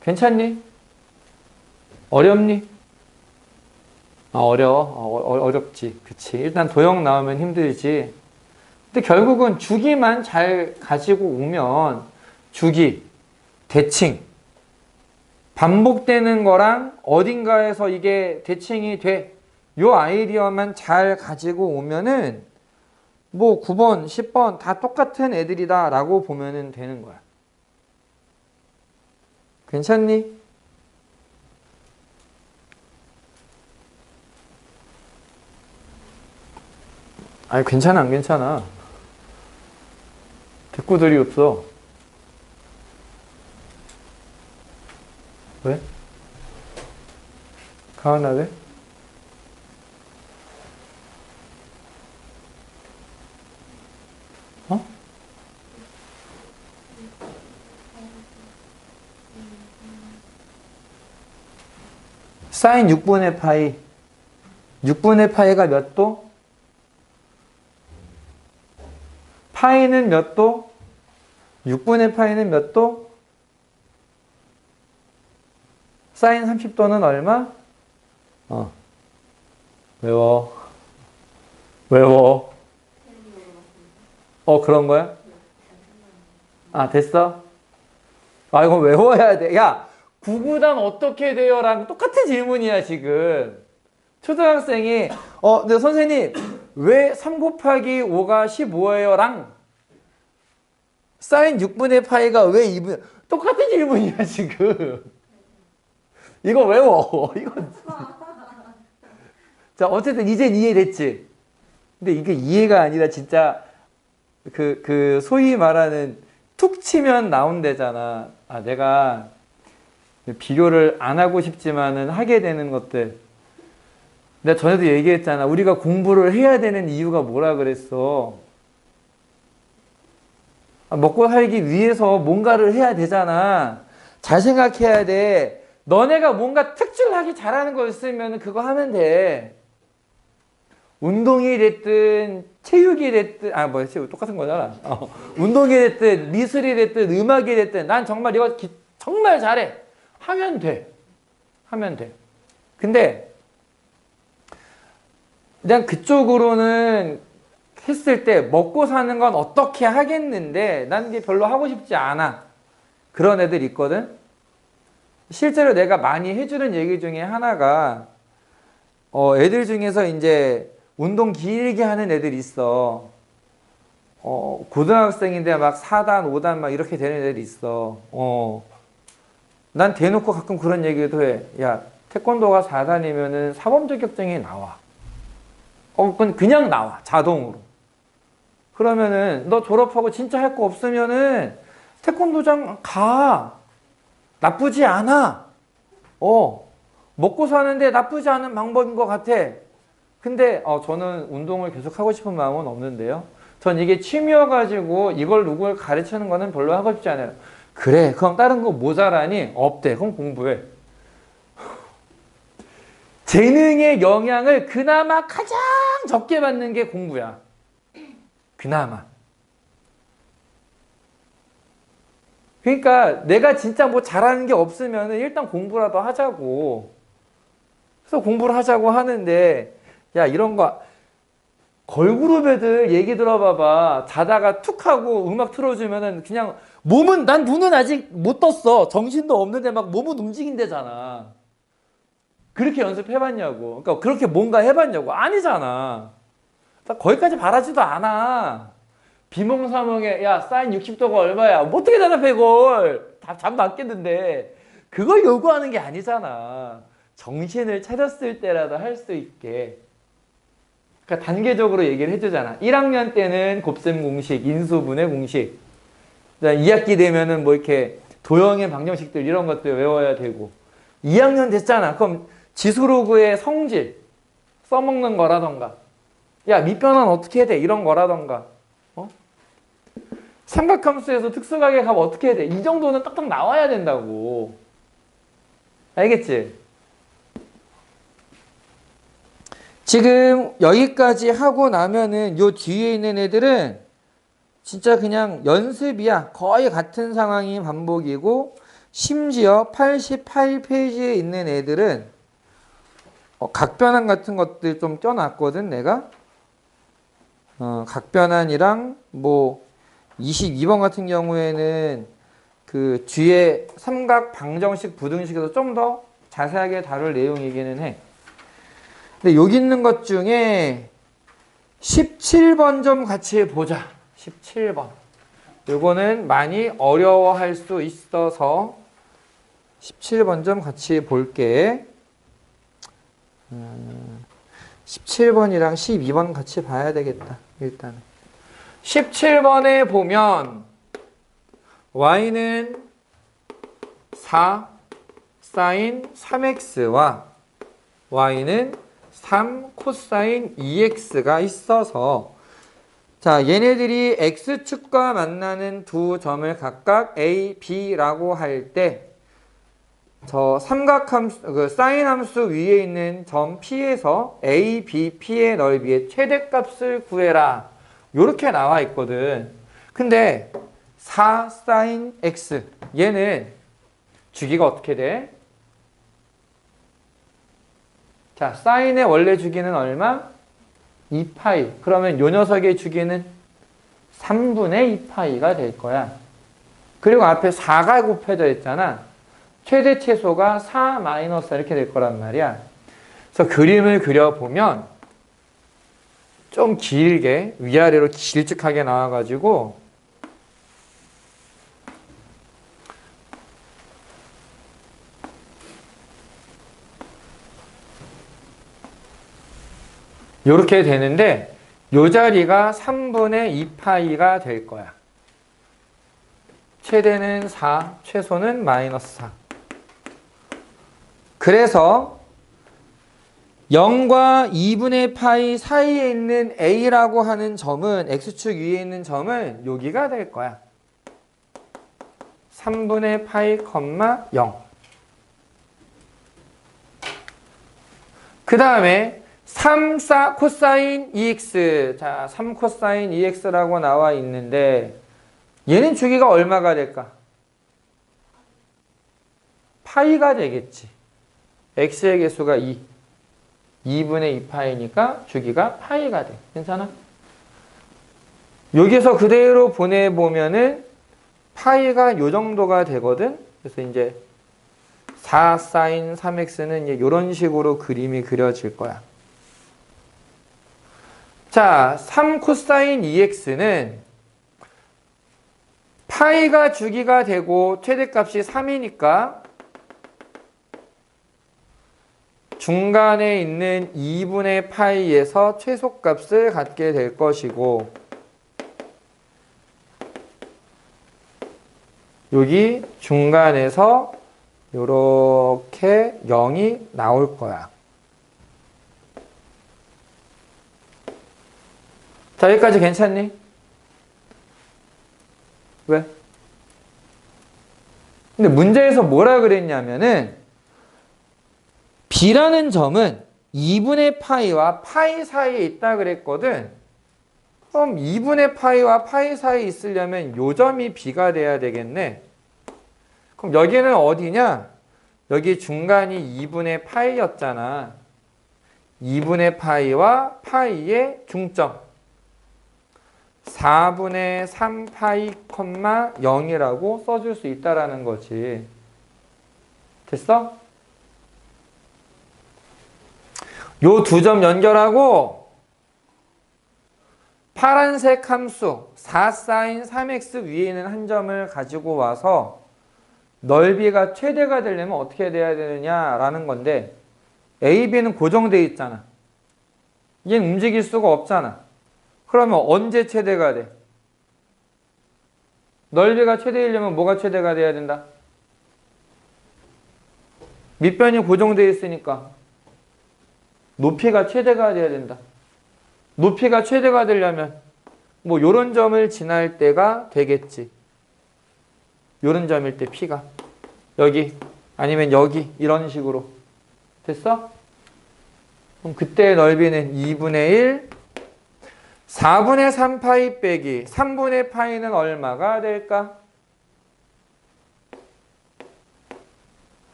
괜찮니? 어렵니? 어려워. 어렵지. 그치. 일단 도형 나오면 힘들지. 근데 결국은 주기만 잘 가지고 오면 주기, 대칭, 반복되는 거랑 어딘가에서 이게 대칭이 돼. 요 아이디어만 잘 가지고 오면은 뭐 9번, 10번 다 똑같은 애들이다 라고 보면은 되는 거야. 괜찮니? 아니 괜찮아 안 괜찮아. 대꾸들이 없어. 왜? 가은아 왜? 어? 사인 6분의 파이. 6분의 파이가 몇 도? 파이는 몇 도? 6분의 파이는 몇 도? 사인 30도는 얼마? 외워. 외워. 그런 거야? 아, 됐어? 아, 이거 외워야 돼. 야, 구구단 어떻게 돼요?랑 똑같은 질문이야, 지금. 초등학생이, 근데 선생님, 왜 3 곱하기 5가 15예요? 랑 사인 6분의 파이가 왜 2분? 똑같은 질문이야, 지금. 이거 외워. 이거. 자, 어쨌든 이젠 이해됐지? 근데 이게 이해가 아니라 진짜 소위 말하는 툭 치면 나온대잖아. 아, 내가 비교를 안 하고 싶지만은 하게 되는 것들. 내가 전에도 얘기했잖아. 우리가 공부를 해야 되는 이유가 뭐라 그랬어? 먹고 살기 위해서 뭔가를 해야 되잖아. 잘 생각해야 돼. 너네가 뭔가 특출나게 잘하는 거 있으면 그거 하면 돼. 운동이 됐든 체육이 됐든 체육 똑같은 거잖아. 운동이 됐든 미술이 됐든 음악이 됐든 난 정말 이거 정말 잘해. 하면 돼. 하면 돼. 근데 그냥 그쪽으로는 했을 때 먹고 사는 건 어떻게 하겠는데 난 이게 별로 하고 싶지 않아. 그런 애들 있거든. 실제로 내가 많이 해주는 얘기 중에 하나가 애들 중에서 이제 운동 길게 하는 애들 있어. 고등학생인데 막 4단, 5단 막 이렇게 되는 애들 있어. 난 대놓고 가끔 그런 얘기도 해. 야, 태권도가 4단이면은 사범 자격증이 나와. 그냥 나와. 자동으로. 그러면은 너 졸업하고 진짜 할 거 없으면은 태권도장 가. 나쁘지 않아. 먹고 사는데 나쁘지 않은 방법인 것 같아. 근데 저는 운동을 계속 하고 싶은 마음은 없는데요. 전 이게 취미여가지고 이걸 누굴 가르치는 거는 별로 하고 싶지 않아요. 그래, 그럼 다른 거 모자라니? 없대. 그럼 공부해. 재능의 영향을 그나마 가장 적게 받는 게 공부야. 그나마. 그러니까 내가 진짜 뭐 잘하는 게 없으면 일단 공부라도 하자고. 그래서 공부를 하자고 하는데, 야, 이런 거 걸그룹 애들 얘기 들어봐봐. 자다가 툭 하고 음악 틀어주면은 그냥 난 눈은 아직 못 떴어. 정신도 없는데 막 몸은 움직인대잖아. 그렇게 연습해봤냐고. 그러니까 그렇게 뭔가 해봤냐고. 아니잖아. 거기까지 바라지도 않아. 비몽사몽에 야 사인 60도가 얼마야. 뭐 어떻게 대답해 이걸. 답 맞겠는데. 그걸 요구하는 게 아니잖아. 정신을 차렸을 때라도 할 수 있게. 그러니까 단계적으로 얘기를 해주잖아. 1학년 때는 곱셈 공식, 인수분해 공식. 2학기 되면은 뭐 이렇게 도형의 방정식들 이런 것들 외워야 되고. 2학년 됐잖아. 그럼 지수로그의 성질 써먹는 거라던가. 야, 밑변환 어떻게 해야 돼? 이런 거라던가. 삼각함수에서 특수각의 값 어떻게 해야 돼? 이 정도는 딱딱 나와야 된다고. 알겠지? 지금 여기까지 하고 나면은 요 뒤에 있는 애들은 진짜 그냥 연습이야. 거의 같은 상황이 반복이고, 심지어 88페이지에 있는 애들은 각변환 같은 것들 좀 껴놨거든, 내가. 각변환이랑 뭐 22번 같은 경우에는 그 뒤에 삼각 방정식 부등식에서 좀 더 자세하게 다룰 내용이기는 해. 근데 여기 있는 것 중에 17번 좀 같이 보자. 17번. 요거는 많이 어려워할 수 있어서 17번 좀 같이 볼게. 17번이랑 12번 같이 봐야 되겠다. 일단은. 17번에 보면 y는 4 사인 3x와 y는 3 코사인 2x가 있어서 자, 얘네들이 x축과 만나는 두 점을 각각 a, b라고 할 때 저 삼각함수, 그 사인 함수 위에 있는 점 P에서 A, B, P의 넓이의 최대값을 구해라. 요렇게 나와 있거든. 근데 4 사인 X 얘는 주기가 어떻게 돼? 자, 사인의 원래 주기는 얼마? 2파이. 그러면 요 녀석의 주기는 3분의 2파이가 될 거야. 그리고 앞에 4가 곱해져 있잖아. 최대 최소가 4 마이너스 4 이렇게 될 거란 말이야. 그래서 그림을 그려보면 좀 길게 위아래로 길쭉하게 나와가지고 이렇게 되는데 요 자리가 3분의 2파이가 될 거야. 최대는 4, 최소는 마이너스 4. 그래서 0과 2분의 파이 사이에 있는 A라고 하는 점은 X축 위에 있는 점은 여기가 될 거야. 3분의 파이, 0. 그 다음에 3 코사인 2x. 자, 3 코사인 2x라고 나와 있는데 얘는 주기가 얼마가 될까? 파이가 되겠지. x의 개수가 2분의 2파이니까 주기가 파이가 돼. 괜찮아? 여기서 그대로 보내보면은 파이가 요 정도가 되거든. 그래서 이제 4 사인 3x는 이런 식으로 그림이 그려질 거야. 자, 3 코사인 2x는 파이가 주기가 되고 최대값이 3이니까 중간에 있는 2분의 파이에서 최소값을 갖게 될 것이고 여기 중간에서 이렇게 0이 나올 거야. 자, 여기까지 괜찮니? 왜? 근데 문제에서 뭐라 그랬냐면은 B라는 점은 2분의 파이와 파이 사이에 있다 그랬거든. 그럼 2분의 파이와 파이 사이에 있으려면 요 점이 B가 돼야 되겠네. 그럼 여기는 어디냐? 여기 중간이 2분의 파이였잖아. 2분의 파이와 파이의 중점. 4분의 3파이, 0이라고 써줄 수 있다라는 거지. 됐어? 요 두 점 연결하고 파란색 함수 4sin 3x 위에 있는 한 점을 가지고 와서 넓이가 최대가 되려면 어떻게 돼야 되느냐라는 건데 A, B는 고정되어 있잖아. 얘는 움직일 수가 없잖아. 그러면 언제 최대가 돼? 넓이가 최대이려면 뭐가 최대가 돼야 된다? 밑변이 고정되어 있으니까 높이가 최대가 돼야 된다. 높이가 최대가 되려면 뭐 요런 점을 지날 때가 되겠지. 요런 점일 때 P가 여기 아니면 여기 이런 식으로 됐어? 그럼 그때의 넓이는 2분의 1 4분의 3파이 빼기 3분의 파이는 얼마가 될까?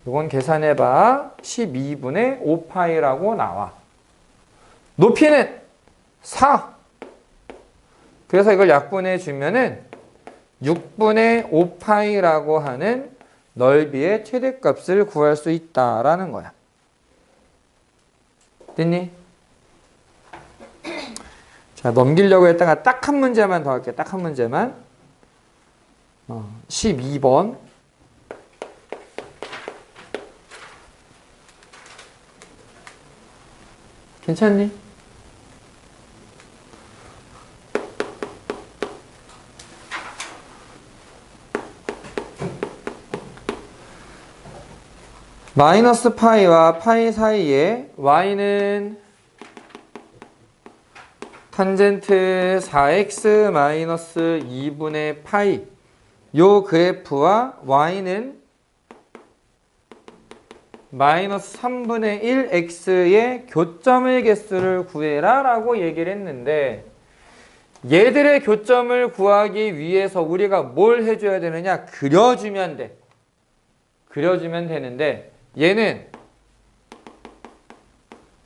이건 계산해봐. 12분의 5파이라고 나와. 높이는 4. 그래서 이걸 약분해 주면은 6분의 5파이라고 하는 넓이의 최대값을 구할 수 있다라는 거야. 됐니? 자, 넘기려고 했다가 딱 한 문제만 더 할게요. 딱 한 문제만. 12번. 괜찮니? 마이너스 파이와 파이 사이에 y는 탄젠트 4x 마이너스 2분의 파이 요 그래프와 y는 마이너스 3분의 1x의 교점의 개수를 구해라 라고 얘기를 했는데 얘들의 교점을 구하기 위해서 우리가 뭘 해줘야 되느냐? 그려주면 돼. 그려주면 되는데 얘는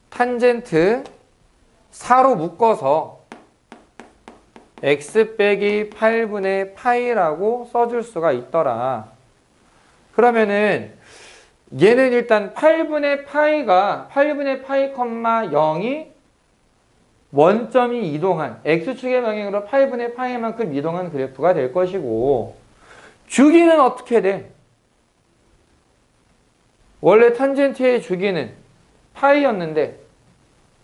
탄젠트 4로 묶어서 x 빼기 8분의 파이라고 써줄 수가 있더라. 그러면은 얘는 일단 8분의 파이가 8분의 파이, 0이 원점이 이동한 x축의 방향으로 8분의 파이만큼 이동한 그래프가 될 것이고 주기는 어떻게 돼? 원래 탄젠트의 주기는 파이였는데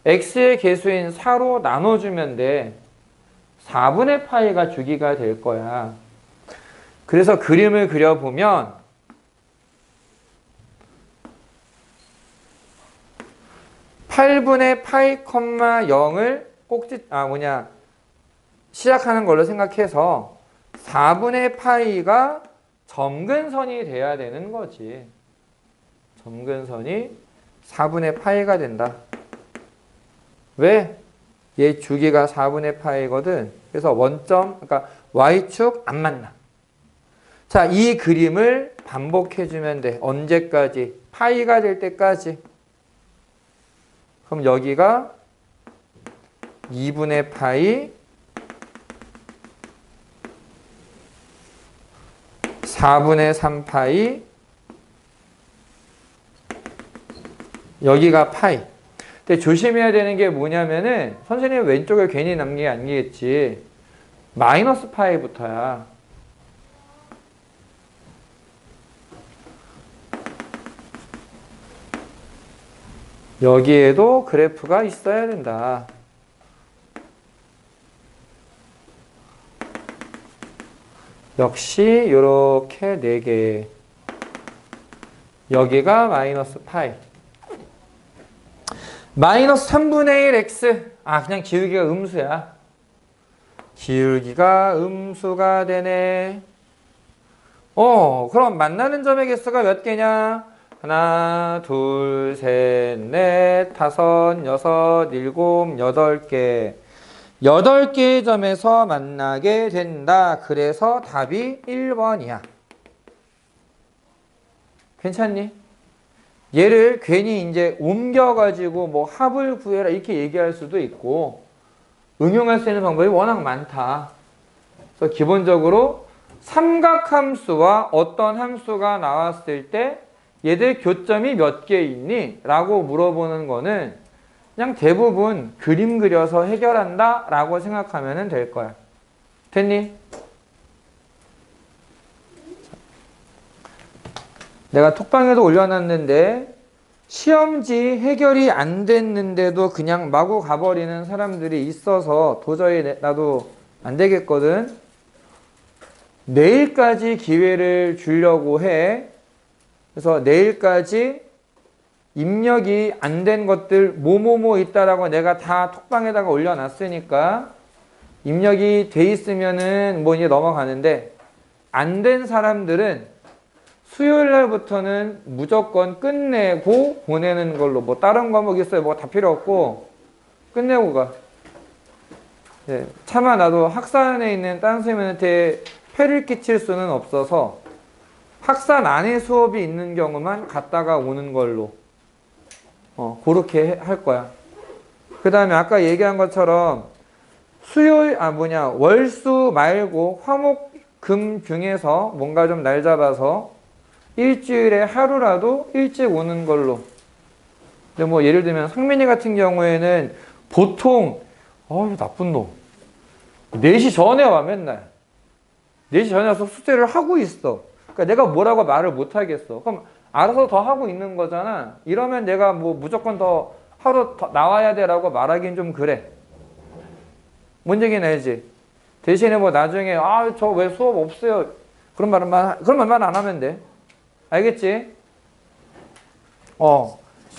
x의 개수인 4로 나눠주면 돼. 4분의 파이가 주기가 될 거야. 그래서 그림을 그려보면 8분의 파이, 0을 시작하는 걸로 생각해서 4분의 파이가 점근선이 돼야 되는 거지. 점근선이 4분의 파이가 된다. 왜? 얘 주기가 4분의 파이거든. 그래서 원점, 그러니까 y축 안 만나. 자, 이 그림을 반복해주면 돼. 언제까지? 파이가 될 때까지. 그럼 여기가 2분의 파이 4분의 3파이 여기가 파이. 근데 조심해야 되는 게 뭐냐면은 선생님 왼쪽에 괜히 남긴 게 아니겠지. 마이너스 파이부터야. 여기에도 그래프가 있어야 된다. 역시 이렇게 4개. 여기가 마이너스 파이. 마이너스 3분의 1 x. 그냥 기울기가 음수야. 기울기가 음수가 되네. 그럼 만나는 점의 개수가 몇 개냐? 하나, 둘, 셋, 넷, 다섯, 여섯, 일곱, 8개. 8개의 점에서 만나게 된다. 그래서 답이 1번이야. 괜찮니? 얘를 괜히 이제 옮겨가지고 뭐 합을 구해라 이렇게 얘기할 수도 있고 응용할 수 있는 방법이 워낙 많다. 그래서 기본적으로 삼각함수와 어떤 함수가 나왔을 때 얘들 교점이 몇 개 있니? 라고 물어보는 거는 그냥 대부분 그림 그려서 해결한다 라고 생각하면 될 거야. 됐니? 내가 톡방에도 올려놨는데 시험지 해결이 안 됐는데도 그냥 마구 가버리는 사람들이 있어서 도저히 나도 안 되겠거든. 내일까지 기회를 주려고 해. 그래서 내일까지 입력이 안 된 것들 뭐뭐뭐 있다라고 내가 다 톡방에다가 올려놨으니까 입력이 돼 있으면은 뭐 이제 넘어가는데 안 된 사람들은 수요일 날부터는 무조건 끝내고 보내는 걸로, 뭐 다른 과목 있어요 뭐 다 필요 없고 끝내고 가. 네, 차마 나도 학산에 있는 딴 선생님한테 폐를 끼칠 수는 없어서 학산 안에 수업이 있는 경우만 갔다가 오는 걸로 그렇게 할 거야. 그 다음에 아까 얘기한 것처럼 수요일, 월수 말고 화목, 금 중에서 뭔가 좀 날 잡아서 일주일에 하루라도 일찍 오는 걸로. 근데 뭐 예를 들면 상민이 같은 경우에는 보통, 나쁜 놈. 4시 전에 와, 맨날. 4시 전에 와서 숙제를 하고 있어. 그러니까 내가 뭐라고 말을 못 하겠어. 그럼 알아서 더 하고 있는 거잖아. 이러면 내가 뭐 무조건 더 하루 더 나와야 돼라고 말하긴 좀 그래. 뭔 얘기는 알지? 대신에 뭐 나중에 저 왜 수업 없어요? 그런 말만 안 하면 돼. 알겠지?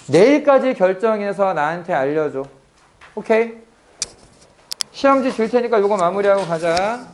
내일까지 결정해서 나한테 알려줘. 오케이? 시험지 줄 테니까 이거 마무리하고 가자.